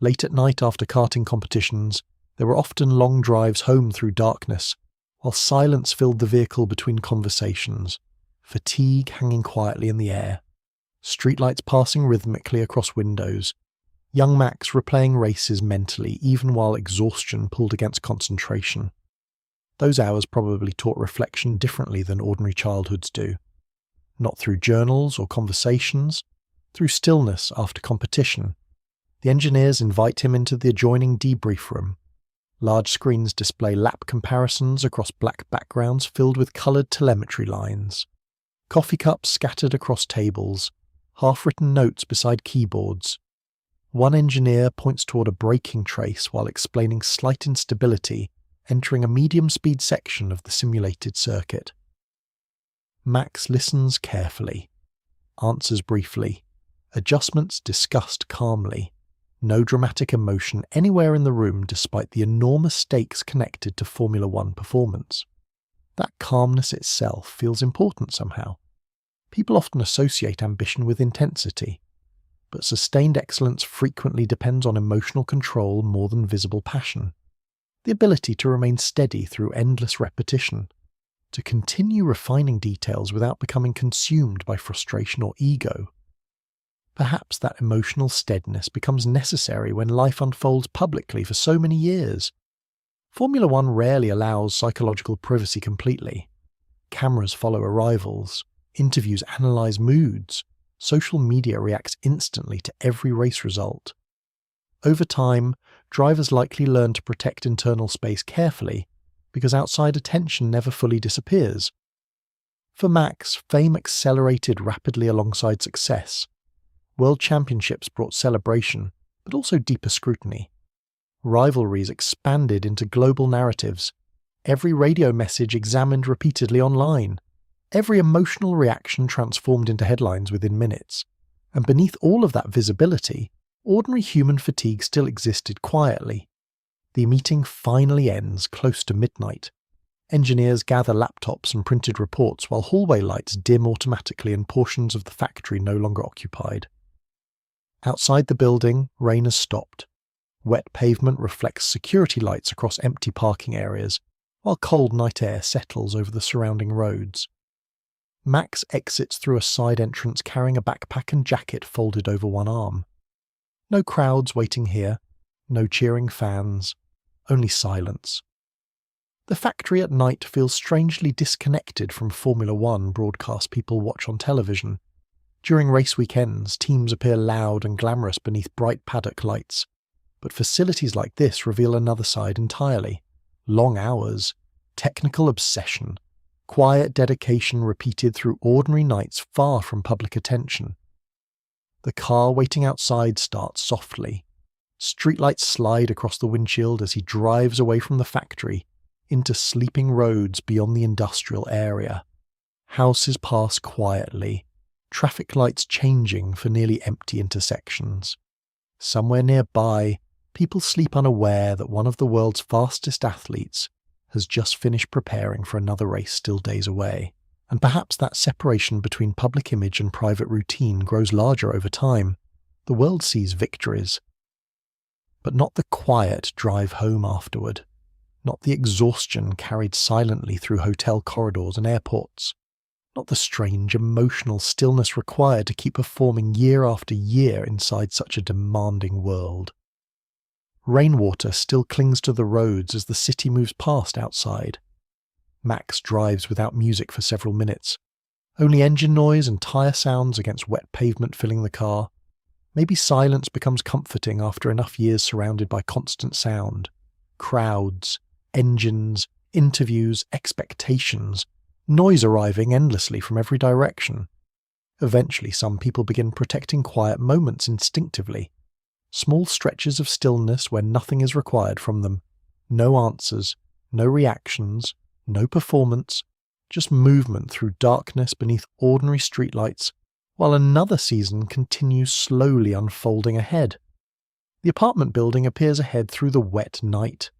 Late at night after karting competitions, there were often long drives home through darkness, while silence filled the vehicle between conversations, fatigue hanging quietly in the air, streetlights passing rhythmically across windows, young Max replaying races mentally even while exhaustion pulled against concentration. Those hours probably taught reflection differently than ordinary childhoods do. Not through journals or conversations, through stillness after competition. The engineers invite him into the adjoining debrief room. Large screens display lap comparisons across black backgrounds filled with coloured telemetry lines. Coffee cups scattered across tables, half-written notes beside keyboards. One engineer points toward a braking trace while explaining slight instability entering a medium-speed section of the simulated circuit. Max listens carefully, answers briefly, adjustments discussed calmly. No dramatic emotion anywhere in the room despite the enormous stakes connected to Formula One performance. That calmness itself feels important somehow. People often associate ambition with intensity, but sustained excellence frequently depends on emotional control more than visible passion. The ability to remain steady through endless repetition, to continue refining details without becoming consumed by frustration or ego. Perhaps that emotional steadiness becomes necessary when life unfolds publicly for so many years. Formula One rarely allows psychological privacy completely. Cameras follow arrivals, interviews analyse moods, social media reacts instantly to every race result. Over time, drivers likely learn to protect internal space carefully because outside attention never fully disappears. For Max, fame accelerated rapidly alongside success. World championships brought celebration, but also deeper scrutiny. Rivalries expanded into global narratives. Every radio message examined repeatedly online. Every emotional reaction transformed into headlines within minutes. And beneath all of that visibility, ordinary human fatigue still existed quietly. The meeting finally ends close to midnight. Engineers gather laptops and printed reports while hallway lights dim automatically and portions of the factory no longer occupied. Outside the building, rain has stopped. Wet pavement reflects security lights across empty parking areas, while cold night air settles over the surrounding roads. Max exits through a side entrance carrying a backpack and jacket folded over one arm. No crowds waiting here, no cheering fans, only silence. The factory at night feels strangely disconnected from Formula One broadcasts people watch on television. During race weekends, teams appear loud and glamorous beneath bright paddock lights. But facilities like this reveal another side entirely. Long hours, technical obsession, quiet dedication repeated through ordinary nights far from public attention. The car waiting outside starts softly. Streetlights slide across the windshield as he drives away from the factory into sleeping roads beyond the industrial area. Houses pass quietly, traffic lights changing for nearly empty intersections. Somewhere nearby, people sleep unaware that one of the world's fastest athletes has just finished preparing for another race still days away. And perhaps that separation between public image and private routine grows larger over time. The world sees victories, but not the quiet drive home afterward, not the exhaustion carried silently through hotel corridors and airports. not the strange emotional stillness required to keep performing year after year inside such a demanding world. Rainwater still clings to the roads as the city moves past outside. Max drives without music for several minutes. Only engine noise and tyre sounds against wet pavement filling the car. Maybe silence becomes comforting after enough years surrounded by constant sound. Crowds, engines, interviews, expectations, noise arriving endlessly from every direction. Eventually, some people begin protecting quiet moments instinctively. Small stretches of stillness where nothing is required from them. No answers, no reactions, no performance, just movement through darkness beneath ordinary streetlights, while another season continues slowly unfolding ahead. The apartment building appears ahead through the wet night.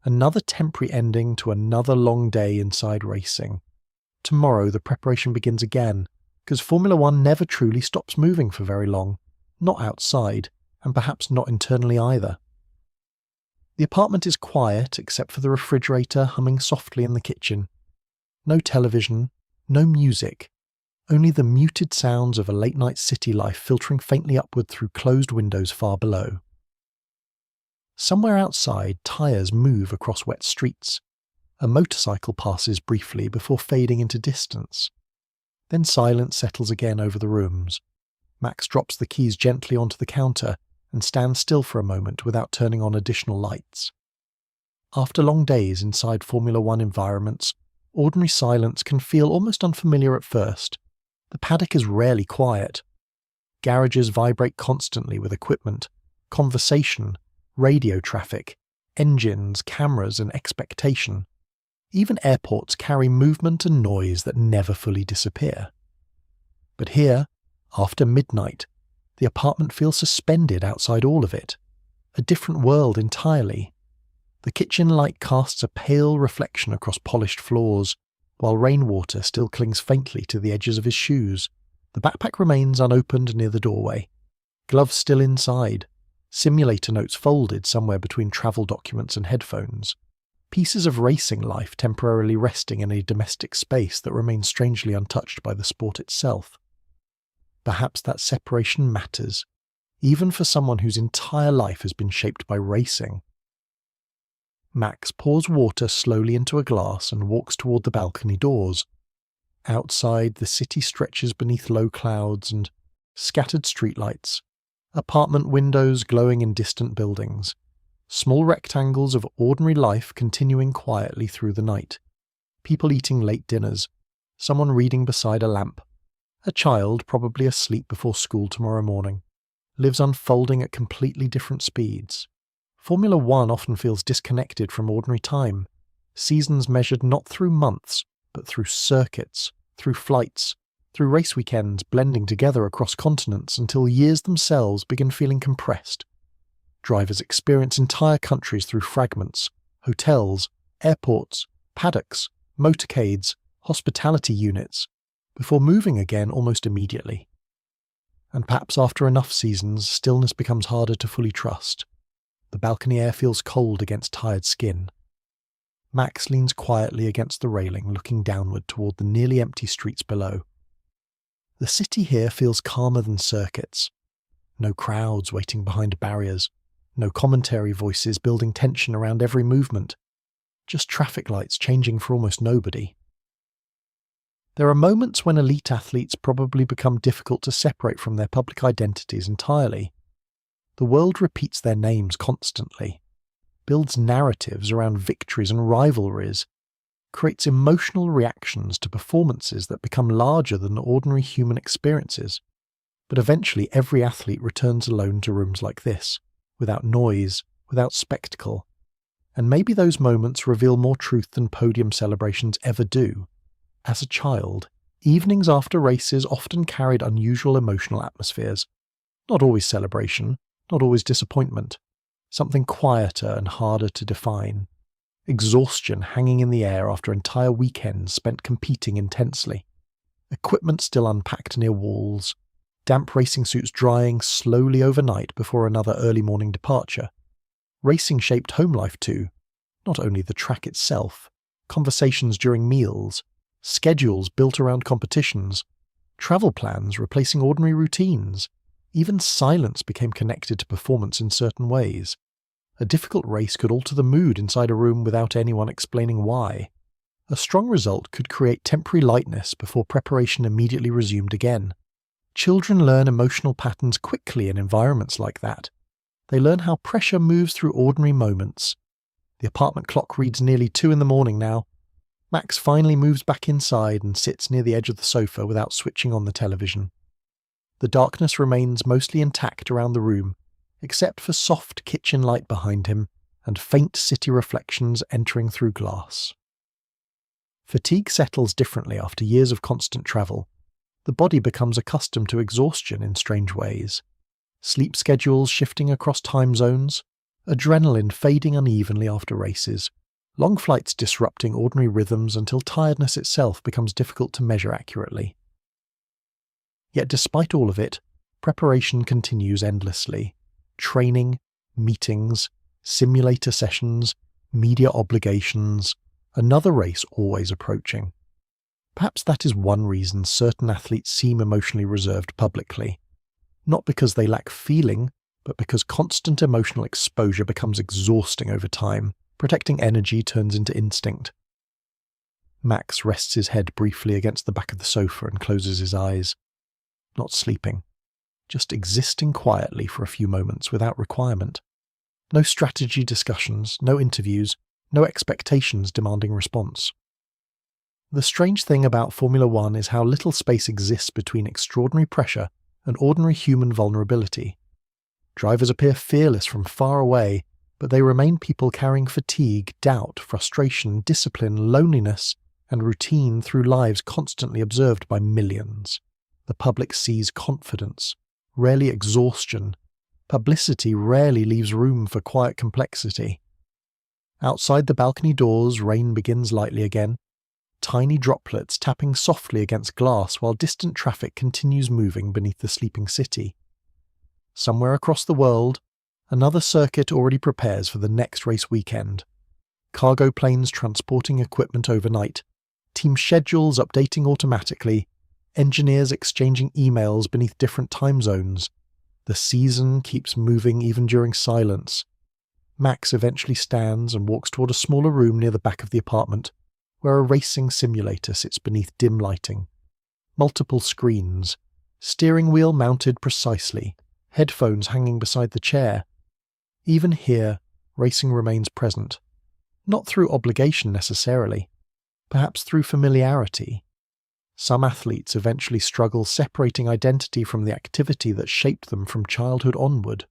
Another temporary ending to another long day inside racing. Tomorrow the preparation begins again, because Formula One never truly stops moving for very long. Not outside, and perhaps not internally either. The apartment is quiet except for the refrigerator humming softly in the kitchen. No television, no music, only the muted sounds of a late-night city life filtering faintly upward through closed windows far below. Somewhere outside, tyres move across wet streets. A motorcycle passes briefly before fading into distance. Then silence settles again over the rooms. Max drops the keys gently onto the counter and stands still for a moment without turning on additional lights. After long days inside Formula One environments, ordinary silence can feel almost unfamiliar at first. The paddock is rarely quiet. Garages vibrate constantly with equipment, conversation, radio traffic, engines, cameras, and expectation. Even airports carry movement and noise that never fully disappear. But here, after midnight, the apartment feels suspended outside all of it. A different world entirely. The kitchen light casts a pale reflection across polished floors, while rainwater still clings faintly to the edges of his shoes. The backpack remains unopened near the doorway. Gloves still inside. Simulator notes folded somewhere between travel documents and headphones. Pieces of racing life temporarily resting in a domestic space that remains strangely untouched by the sport itself. Perhaps that separation matters, even for someone whose entire life has been shaped by racing. Max pours water slowly into a glass and walks toward the balcony doors. Outside, the city stretches beneath low clouds and scattered streetlights, apartment windows glowing in distant buildings, small rectangles of ordinary life continuing quietly through the night. People eating late dinners, someone reading beside a lamp. A child, probably asleep before school tomorrow morning, lives unfolding at completely different speeds. Formula One often feels disconnected from ordinary time, seasons measured not through months, but through circuits, through flights, through race weekends blending together across continents until years themselves begin feeling compressed. Drivers experience entire countries through fragments, hotels, airports, paddocks, motorcades, hospitality units, before moving again almost immediately. And perhaps after enough seasons, stillness becomes harder to fully trust. The balcony air feels cold against tired skin. Max leans quietly against the railing, looking downward toward the nearly empty streets below. The city here feels calmer than circuits. No crowds waiting behind barriers, no commentary voices building tension around every movement, just traffic lights changing for almost nobody. There are moments when elite athletes probably become difficult to separate from their public identities entirely. The world repeats their names constantly, builds narratives around victories and rivalries, creates emotional reactions to performances that become larger than ordinary human experiences. But eventually every athlete returns alone to rooms like this, without noise, without spectacle. And maybe those moments reveal more truth than podium celebrations ever do. As a child, evenings after races often carried unusual emotional atmospheres. Not always celebration, not always disappointment. Something quieter and harder to define. Exhaustion hanging in the air after entire weekends spent competing intensely. Equipment still unpacked near walls. Damp racing suits drying slowly overnight before another early morning departure. Racing shaped home life too. Not only the track itself, conversations during meals, Schedules built around competitions, travel plans replacing ordinary routines. Even silence became connected to performance in certain ways. A difficult race could alter the mood inside a room without anyone explaining why. A strong result could create temporary lightness before preparation immediately resumed again. Children learn emotional patterns quickly in environments like that. They learn how pressure moves through ordinary moments. The apartment clock reads nearly 2 in the morning now. Max finally moves back inside and sits near the edge of the sofa without switching on the television. The darkness remains mostly intact around the room, except for soft kitchen light behind him and faint city reflections entering through glass. Fatigue settles differently after years of constant travel. The body becomes accustomed to exhaustion in strange ways. Sleep schedules shifting across time zones, adrenaline fading unevenly after races, long flights disrupting ordinary rhythms until tiredness itself becomes difficult to measure accurately. Yet despite all of it, preparation continues endlessly. Training, meetings, simulator sessions, media obligations, another race always approaching. Perhaps that is one reason certain athletes seem emotionally reserved publicly. Not because they lack feeling, but because constant emotional exposure becomes exhausting over time. Protecting energy turns into instinct. Max rests his head briefly against the back of the sofa and closes his eyes. Not sleeping, just existing quietly for a few moments without requirement. No strategy discussions, no interviews, no expectations demanding response. The strange thing about Formula One is how little space exists between extraordinary pressure and ordinary human vulnerability. Drivers appear fearless from far away, but they remain people carrying fatigue, doubt, frustration, discipline, loneliness, and routine through lives constantly observed by millions. The public sees confidence, rarely exhaustion. Publicity rarely leaves room for quiet complexity. Outside the balcony doors, rain begins lightly again, tiny droplets tapping softly against glass while distant traffic continues moving beneath the sleeping city. Somewhere across the world, another circuit already prepares for the next race weekend. Cargo planes transporting equipment overnight, team schedules updating automatically, engineers exchanging emails beneath different time zones. The season keeps moving even during silence. Max eventually stands and walks toward a smaller room near the back of the apartment, where a racing simulator sits beneath dim lighting. Multiple screens, steering wheel mounted precisely, headphones hanging beside the chair. Even here, racing remains present. Not through obligation necessarily, perhaps through familiarity. Some athletes eventually struggle separating identity from the activity that shaped them from childhood onward.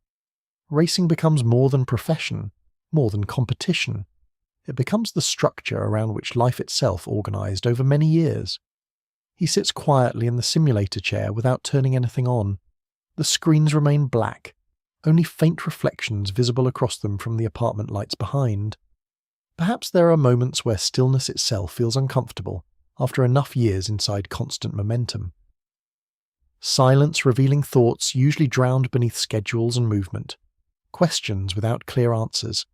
Racing becomes more than profession, more than competition. It becomes the structure around which life itself organized over many years. He sits quietly in the simulator chair without turning anything on. The screens remain black, only faint reflections visible across them from the apartment lights behind. Perhaps there are moments where stillness itself feels uncomfortable after enough years inside constant momentum. Silence revealing thoughts usually drowned beneath schedules and movement. Questions without clear answers.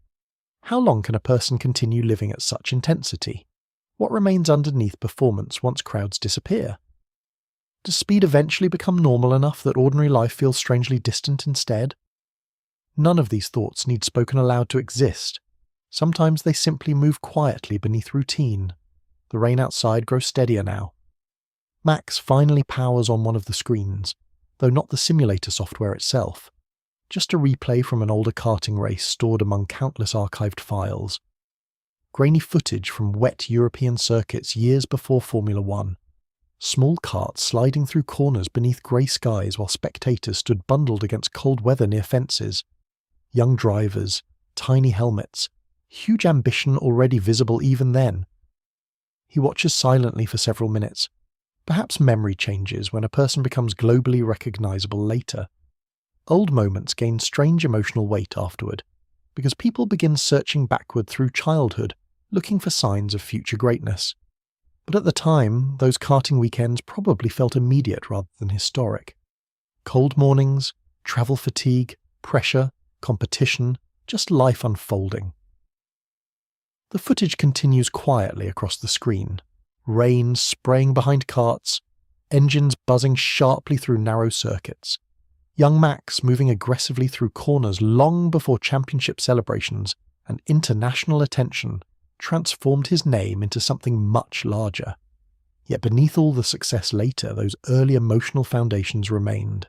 How long can a person continue living at such intensity? What remains underneath performance once crowds disappear? Does speed eventually become normal enough that ordinary life feels strangely distant instead? None of these thoughts need spoken aloud to exist. Sometimes they simply move quietly beneath routine. The rain outside grows steadier now. Max finally powers on one of the screens, though not the simulator software itself. Just a replay from an older karting race stored among countless archived files. Grainy footage from wet European circuits years before Formula One. Small carts sliding through corners beneath grey skies while spectators stood bundled against cold weather near fences. Young drivers, tiny helmets, huge ambition already visible even then. He watches silently for several minutes. Perhaps memory changes when a person becomes globally recognizable later. Old moments gain strange emotional weight afterward, because people begin searching backward through childhood, looking for signs of future greatness. But at the time, those karting weekends probably felt immediate rather than historic. Cold mornings, travel fatigue, pressure, competition, just life unfolding. The footage continues quietly across the screen. Rain spraying behind karts, engines buzzing sharply through narrow circuits. Young Max moving aggressively through corners long before championship celebrations and international attention transformed his name into something much larger. Yet beneath all the success later, those early emotional foundations remained.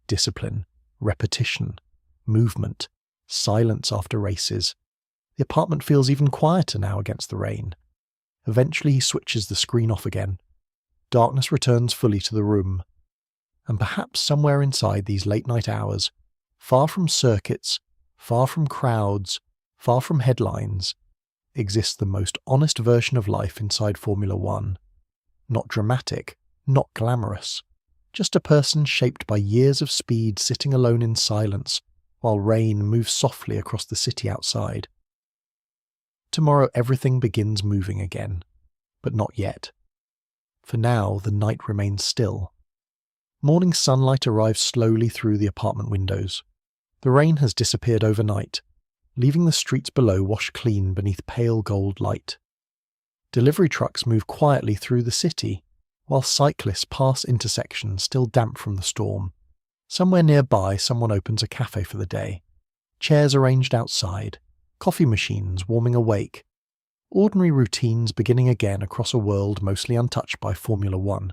Discipline, repetition, movement, silence after races. The apartment feels even quieter now against the rain. Eventually he switches the screen off again. Darkness returns fully to the room. And perhaps somewhere inside these late-night hours, far from circuits, far from crowds, far from headlines, exists the most honest version of life inside Formula One. Not dramatic, not glamorous, just a person shaped by years of speed sitting alone in silence while rain moves softly across the city outside. Tomorrow everything begins moving again, but not yet. For now, the night remains still. Morning sunlight arrives slowly through the apartment windows. The rain has disappeared overnight, leaving the streets below washed clean beneath pale gold light. Delivery trucks move quietly through the city, while cyclists pass intersections still damp from the storm. Somewhere nearby, someone opens a cafe for the day. Chairs arranged outside, coffee machines warming awake. Ordinary routines beginning again across a world mostly untouched by Formula One.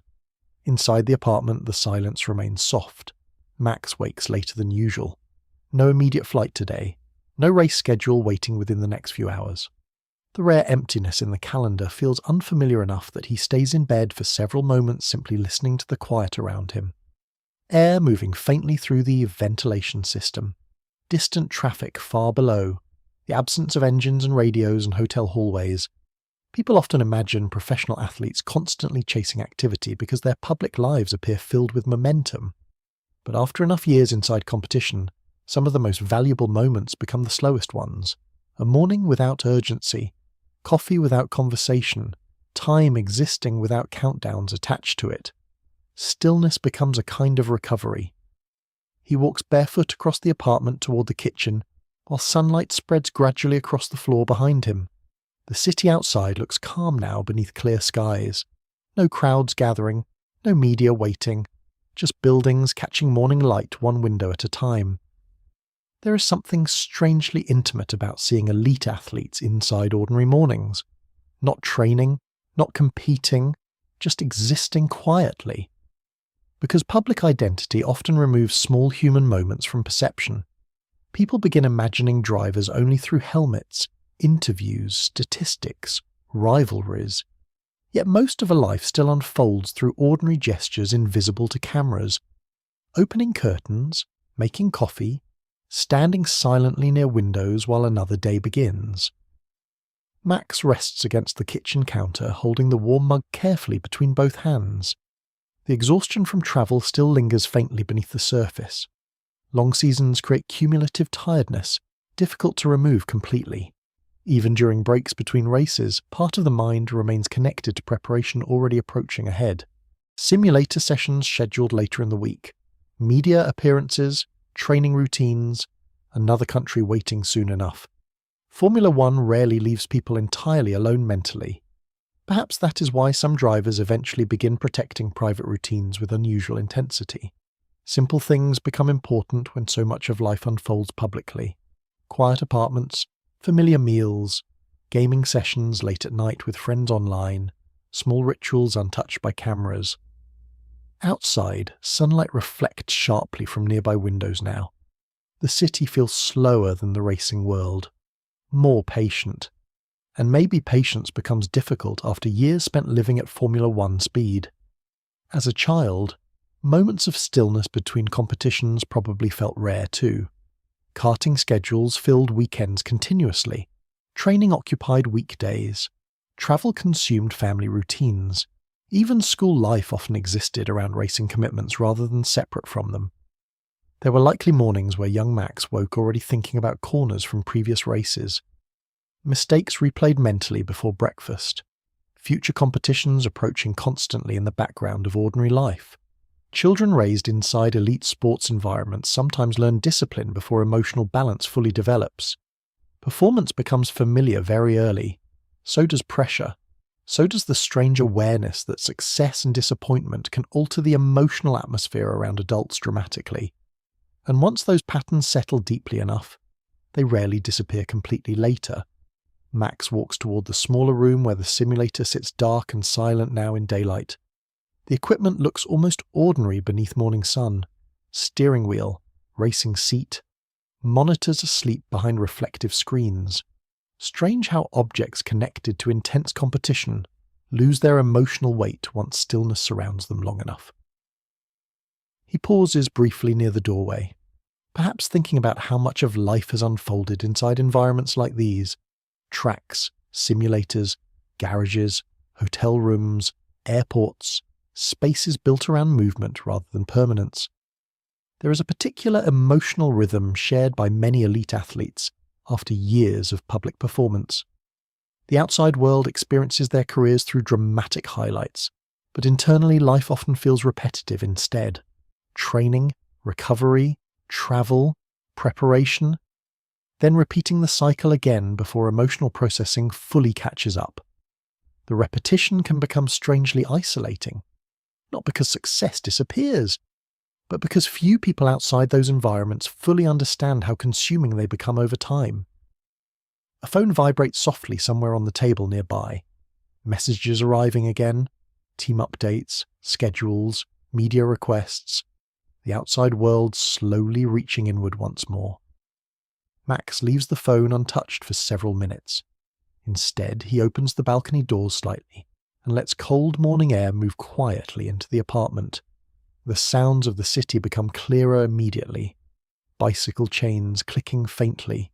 Inside the apartment, the silence remains soft. Max wakes later than usual. No immediate flight today. No race schedule waiting within the next few hours. The rare emptiness in the calendar feels unfamiliar enough that he stays in bed for several moments simply listening to the quiet around him. Air moving faintly through the ventilation system. Distant traffic far below. The absence of engines and radios and hotel hallways. People often imagine professional athletes constantly chasing activity because their public lives appear filled with momentum. But after enough years inside competition, some of the most valuable moments become the slowest ones. A morning without urgency, coffee without conversation, time existing without countdowns attached to it. Stillness becomes a kind of recovery. He walks barefoot across the apartment toward the kitchen, while sunlight spreads gradually across the floor behind him. The city outside looks calm now beneath clear skies. No crowds gathering, no media waiting, just buildings catching morning light one window at a time. There is something strangely intimate about seeing elite athletes inside ordinary mornings. Not training, not competing, just existing quietly. Because public identity often removes small human moments from perception, people begin imagining drivers only through helmets, interviews, statistics, rivalries. Yet most of a life still unfolds through ordinary gestures invisible to cameras. Opening curtains, making coffee, standing silently near windows while another day begins. Max rests against the kitchen counter, holding the warm mug carefully between both hands. The exhaustion from travel still lingers faintly beneath the surface. Long seasons create cumulative tiredness, difficult to remove completely. Even during breaks between races, part of the mind remains connected to preparation already approaching ahead. Simulator sessions scheduled later in the week. Media appearances, training routines, another country waiting soon enough. Formula One rarely leaves people entirely alone mentally. Perhaps that is why some drivers eventually begin protecting private routines with unusual intensity. Simple things become important when so much of life unfolds publicly. Quiet apartments, familiar meals, gaming sessions late at night with friends online, small rituals untouched by cameras. Outside, sunlight reflects sharply from nearby windows now. The city feels slower than the racing world, more patient. And maybe patience becomes difficult after years spent living at Formula One speed. As a child, moments of stillness between competitions probably felt rare too. Karting schedules filled weekends continuously, training occupied weekdays, travel consumed family routines. Even school life often existed around racing commitments rather than separate from them. There were likely mornings where young Max woke already thinking about corners from previous races. Mistakes replayed mentally before breakfast. Future competitions approaching constantly in the background of ordinary life. Children raised inside elite sports environments sometimes learn discipline before emotional balance fully develops. Performance becomes familiar very early. So does pressure. so does the strange awareness that success and disappointment can alter the emotional atmosphere around adults dramatically. And once those patterns settle deeply enough, they rarely disappear completely later. Max walks toward the smaller room where the simulator sits dark and silent now in daylight. The equipment looks almost ordinary beneath morning sun. Steering wheel, racing seat, monitors asleep behind reflective screens. Strange how objects connected to intense competition lose their emotional weight once stillness surrounds them long enough. He pauses briefly near the doorway, perhaps thinking about how much of life has unfolded inside environments like these: tracks, simulators, garages, hotel rooms, airports, spaces built around movement rather than permanence. There is a particular emotional rhythm shared by many elite athletes after years of public performance. The outside world experiences their careers through dramatic highlights, but internally life often feels repetitive instead. Training, recovery, travel, preparation, then repeating the cycle again before emotional processing fully catches up. The repetition can become strangely isolating, not because success disappears, but because few people outside those environments fully understand how consuming they become over time. A phone vibrates softly somewhere on the table nearby. Messages arriving again, team updates, schedules, media requests, the outside world slowly reaching inward once more. Max leaves the phone untouched for several minutes. Instead, he opens the balcony doors slightly and lets cold morning air move quietly into the apartment. The sounds of the city become clearer immediately. Bicycle chains clicking faintly,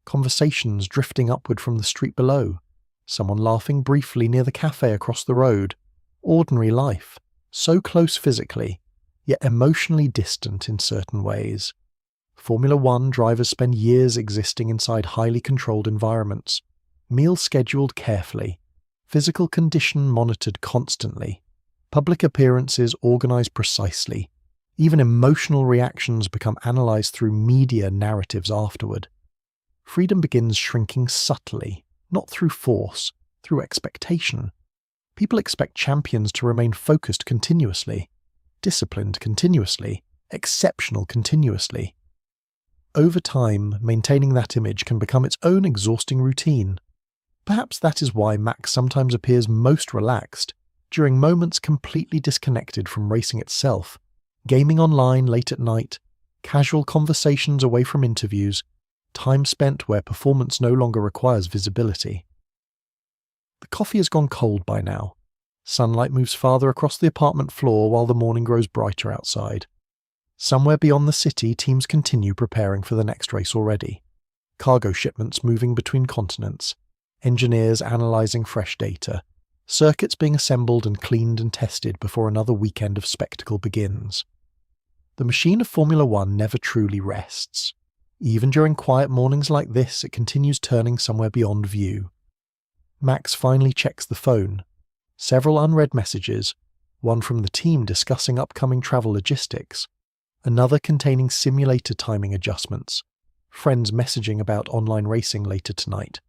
conversations drifting upward from the street below, someone laughing briefly near the cafe across the road. Ordinary life, so close physically, yet emotionally distant in certain ways. Formula One drivers spend years existing inside highly controlled environments, meals scheduled carefully, physical condition monitored constantly, public appearances organised precisely. Even emotional reactions become analysed through media narratives afterward. Freedom begins shrinking subtly, not through force, through expectation. People expect champions to remain focused continuously, disciplined continuously, exceptional continuously. Over time, maintaining that image can become its own exhausting routine. Perhaps that is why Max sometimes appears most relaxed during moments completely disconnected from racing itself, gaming online late at night, casual conversations away from interviews, time spent where performance no longer requires visibility. The coffee has gone cold by now. Sunlight moves farther across the apartment floor while the morning grows brighter outside. Somewhere beyond the city, teams continue preparing for the next race already. Cargo shipments moving between continents, engineers analysing fresh data, circuits being assembled and cleaned and tested before another weekend of spectacle begins. The machine of Formula One never truly rests. Even during quiet mornings like this, it continues turning somewhere beyond view. Max finally checks the phone. Several unread messages, one from the team discussing upcoming travel logistics, another containing simulator timing adjustments, friends messaging about online racing later tonight.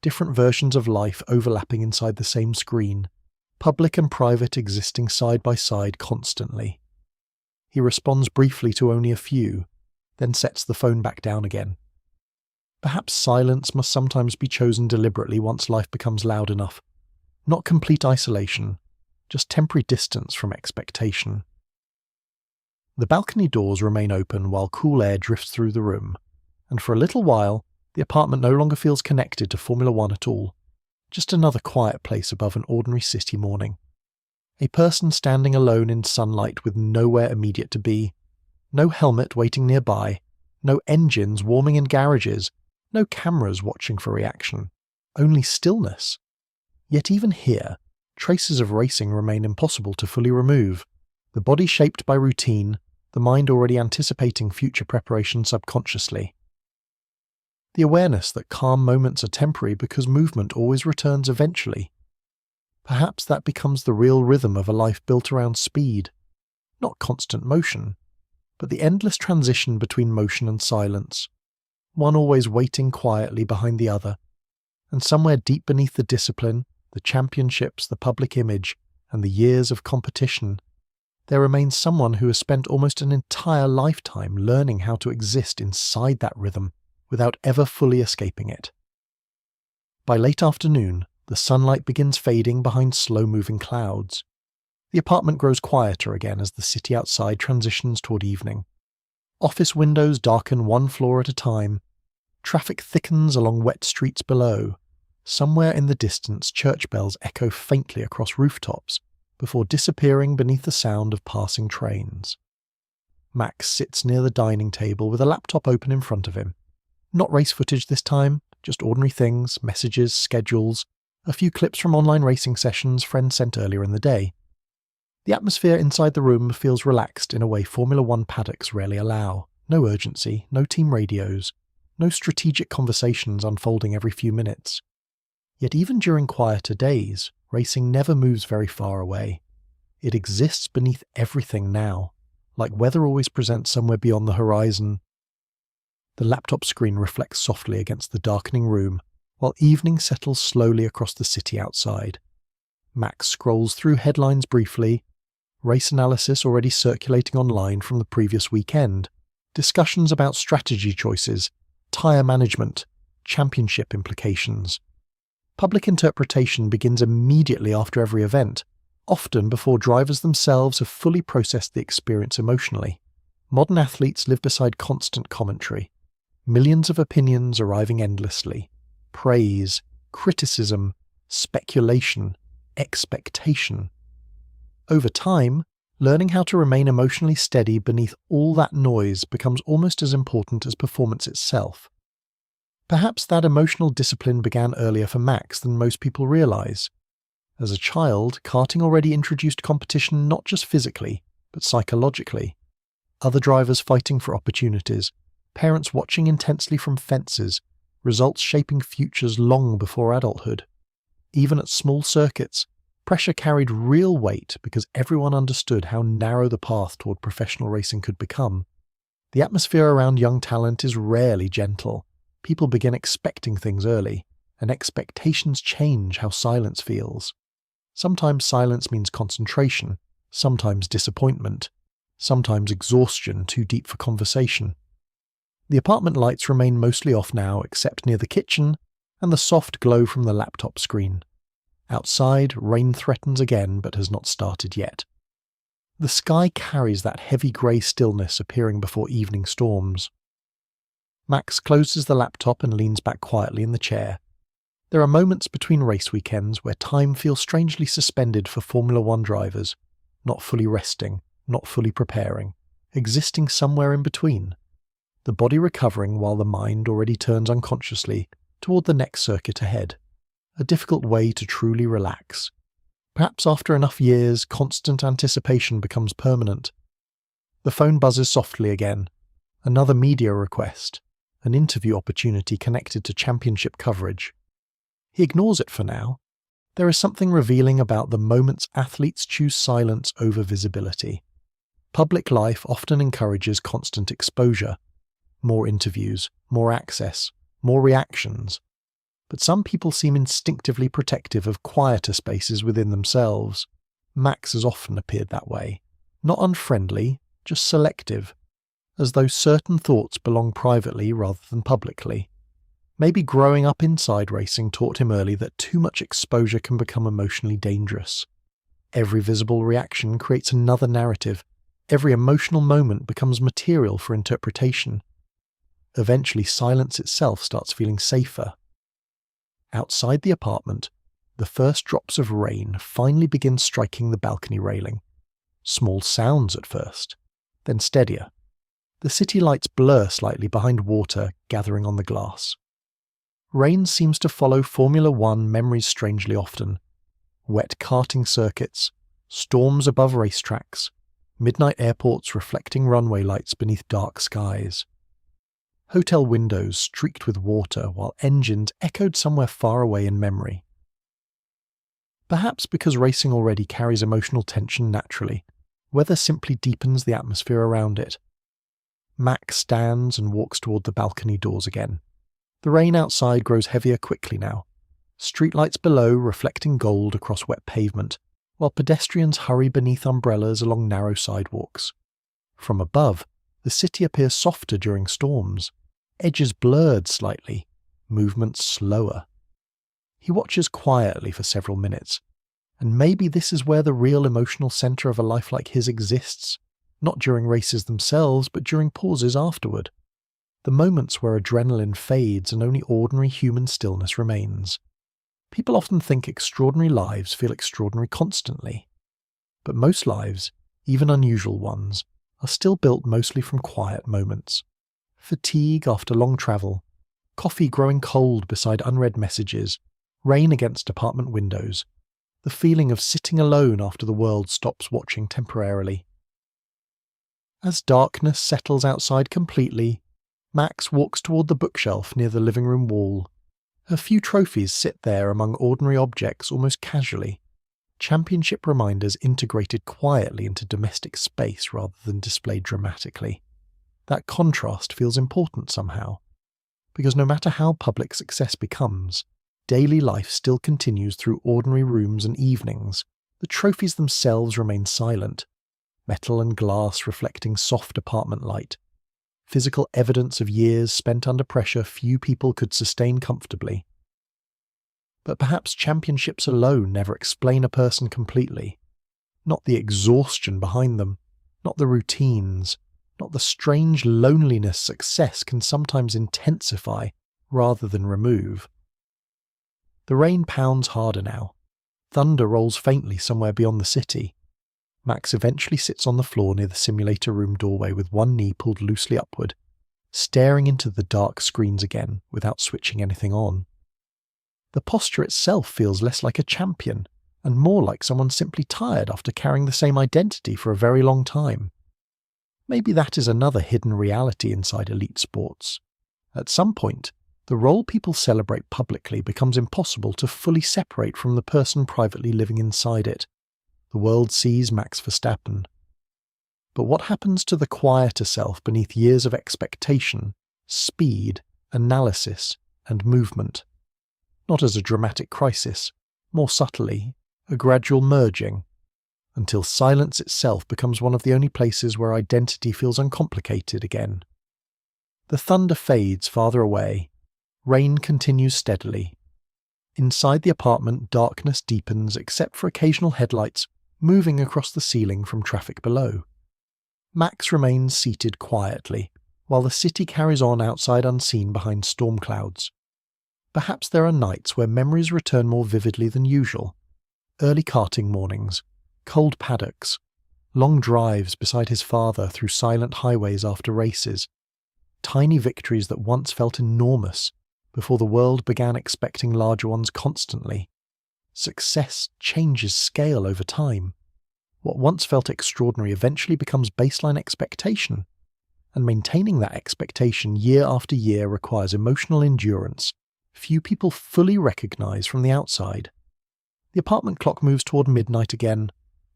Different versions of life overlapping inside the same screen, public and private existing side by side constantly. He responds briefly to only a few, then sets the phone back down again. Perhaps silence must sometimes be chosen deliberately once life becomes loud enough. Not complete isolation, just temporary distance from expectation. The balcony doors remain open while cool air drifts through the room, and for a little while, the apartment no longer feels connected to Formula One at all, just another quiet place above an ordinary city morning. A person standing alone in sunlight with nowhere immediate to be, no helmet waiting nearby, no engines warming in garages, no cameras watching for reaction, only stillness. Yet even here, traces of racing remain impossible to fully remove, the body shaped by routine, the mind already anticipating future preparation subconsciously. The awareness that calm moments are temporary because movement always returns eventually. Perhaps that becomes the real rhythm of a life built around speed, not constant motion, but the endless transition between motion and silence, one always waiting quietly behind the other, and somewhere deep beneath the discipline, the championships, the public image, and the years of competition, there remains someone who has spent almost an entire lifetime learning how to exist inside that rhythm without ever fully escaping it. By late afternoon, the sunlight begins fading behind slow-moving clouds. The apartment grows quieter again as the city outside transitions toward evening. Office windows darken one floor at a time. Traffic thickens along wet streets below. Somewhere in the distance, church bells echo faintly across rooftops before disappearing beneath the sound of passing trains. Max sits near the dining table with a laptop open in front of him. Not race footage this time, just ordinary things, messages, schedules, a few clips from online racing sessions friends sent earlier in the day. The atmosphere inside the room feels relaxed in a way Formula One paddocks rarely allow. No urgency, no team radios, no strategic conversations unfolding every few minutes. Yet even during quieter days, racing never moves very far away. It exists beneath everything now, like weather always presents somewhere beyond the horizon. The laptop screen reflects softly against the darkening room, while evening settles slowly across the city outside. Max scrolls through headlines briefly, race analysis already circulating online from the previous weekend, discussions about strategy choices, tyre management, championship implications. Public interpretation begins immediately after every event, often before drivers themselves have fully processed the experience emotionally. Modern athletes live beside constant commentary. Millions of opinions arriving endlessly. Praise, criticism, speculation, expectation. Over time, learning how to remain emotionally steady beneath all that noise becomes almost as important as performance itself. Perhaps that emotional discipline began earlier for Max than most people realize. As a child, karting already introduced competition not just physically, but psychologically. Other drivers fighting for opportunities, parents watching intensely from fences, results shaping futures long before adulthood. Even at small circuits, pressure carried real weight because everyone understood how narrow the path toward professional racing could become. The atmosphere around young talent is rarely gentle. People begin expecting things early, and expectations change how silence feels. Sometimes silence means concentration, sometimes disappointment, sometimes exhaustion too deep for conversation. The apartment lights remain mostly off now except near the kitchen and the soft glow from the laptop screen. Outside, rain threatens again but has not started yet. The sky carries that heavy grey stillness appearing before evening storms. Max closes the laptop and leans back quietly in the chair. There are moments between race weekends where time feels strangely suspended for Formula One drivers, not fully resting, not fully preparing, existing somewhere in between. The body recovering while the mind already turns unconsciously toward the next circuit ahead. A difficult way to truly relax. Perhaps after enough years, constant anticipation becomes permanent. The phone buzzes softly again. Another media request. An interview opportunity connected to championship coverage. He ignores it for now. There is something revealing about the moments athletes choose silence over visibility. Public life often encourages constant exposure. More interviews, more access, more reactions. But some people seem instinctively protective of quieter spaces within themselves. Max has often appeared that way. Not unfriendly, just selective. As though certain thoughts belong privately rather than publicly. Maybe growing up inside racing taught him early that too much exposure can become emotionally dangerous. Every visible reaction creates another narrative. Every emotional moment becomes material for interpretation. Eventually, silence itself starts feeling safer. Outside the apartment, the first drops of rain finally begin striking the balcony railing. Small sounds at first, then steadier. The city lights blur slightly behind water gathering on the glass. Rain seems to follow Formula One memories strangely often. Wet karting circuits, storms above racetracks, midnight airports reflecting runway lights beneath dark skies. Hotel windows streaked with water while engines echoed somewhere far away in memory. Perhaps because racing already carries emotional tension naturally, weather simply deepens the atmosphere around it. Max stands and walks toward the balcony doors again. The rain outside grows heavier quickly now. Streetlights below reflecting gold across wet pavement, while pedestrians hurry beneath umbrellas along narrow sidewalks. From above, the city appears softer during storms, edges blurred slightly, movements slower. He watches quietly for several minutes, and maybe this is where the real emotional centre of a life like his exists, not during races themselves, but during pauses afterward. The moments where adrenaline fades and only ordinary human stillness remains. People often think extraordinary lives feel extraordinary constantly, but most lives, even unusual ones, are still built mostly from quiet moments. Fatigue after long travel, coffee growing cold beside unread messages, rain against apartment windows, the feeling of sitting alone after the world stops watching temporarily. As darkness settles outside completely, Max walks toward the bookshelf near the living room wall. A few trophies sit there among ordinary objects almost casually, championship reminders integrated quietly into domestic space rather than displayed dramatically. That contrast feels important somehow, because no matter how public success becomes, daily life still continues through ordinary rooms and evenings. The trophies themselves remain silent, metal and glass reflecting soft apartment light, physical evidence of years spent under pressure few people could sustain comfortably. But perhaps championships alone never explain a person completely. Not the exhaustion behind them, not the routines, not the strange loneliness success can sometimes intensify rather than remove. The rain pounds harder now. Thunder rolls faintly somewhere beyond the city. Max eventually sits on the floor near the simulator room doorway with one knee pulled loosely upward, staring into the dark screens again without switching anything on. The posture itself feels less like a champion and more like someone simply tired after carrying the same identity for a very long time. Maybe that is another hidden reality inside elite sports. At some point, the role people celebrate publicly becomes impossible to fully separate from the person privately living inside it. The world sees Max Verstappen. But what happens to the quieter self beneath years of expectation, speed, analysis, and movement? Not as a dramatic crisis, more subtly, a gradual merging, until silence itself becomes one of the only places where identity feels uncomplicated again. The thunder fades farther away. Rain continues steadily. Inside the apartment, darkness deepens except for occasional headlights moving across the ceiling from traffic below. Max remains seated quietly, while the city carries on outside unseen behind storm clouds. Perhaps there are nights where memories return more vividly than usual. Early karting mornings, cold paddocks, long drives beside his father through silent highways after races, tiny victories that once felt enormous before the world began expecting larger ones constantly. Success changes scale over time. What once felt extraordinary eventually becomes baseline expectation, and maintaining that expectation year after year requires emotional endurance few people fully recognize from the outside. The apartment clock moves toward midnight again.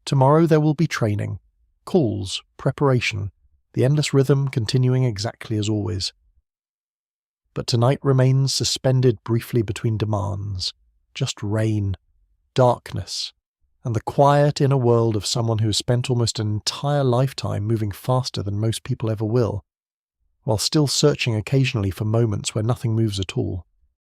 Tomorrow there will be training, calls, preparation, the endless rhythm continuing exactly as always. But tonight remains suspended briefly between demands, just rain, darkness, and the quiet inner world of someone who has spent almost an entire lifetime moving faster than most people ever will, while still searching occasionally for moments where nothing moves at all.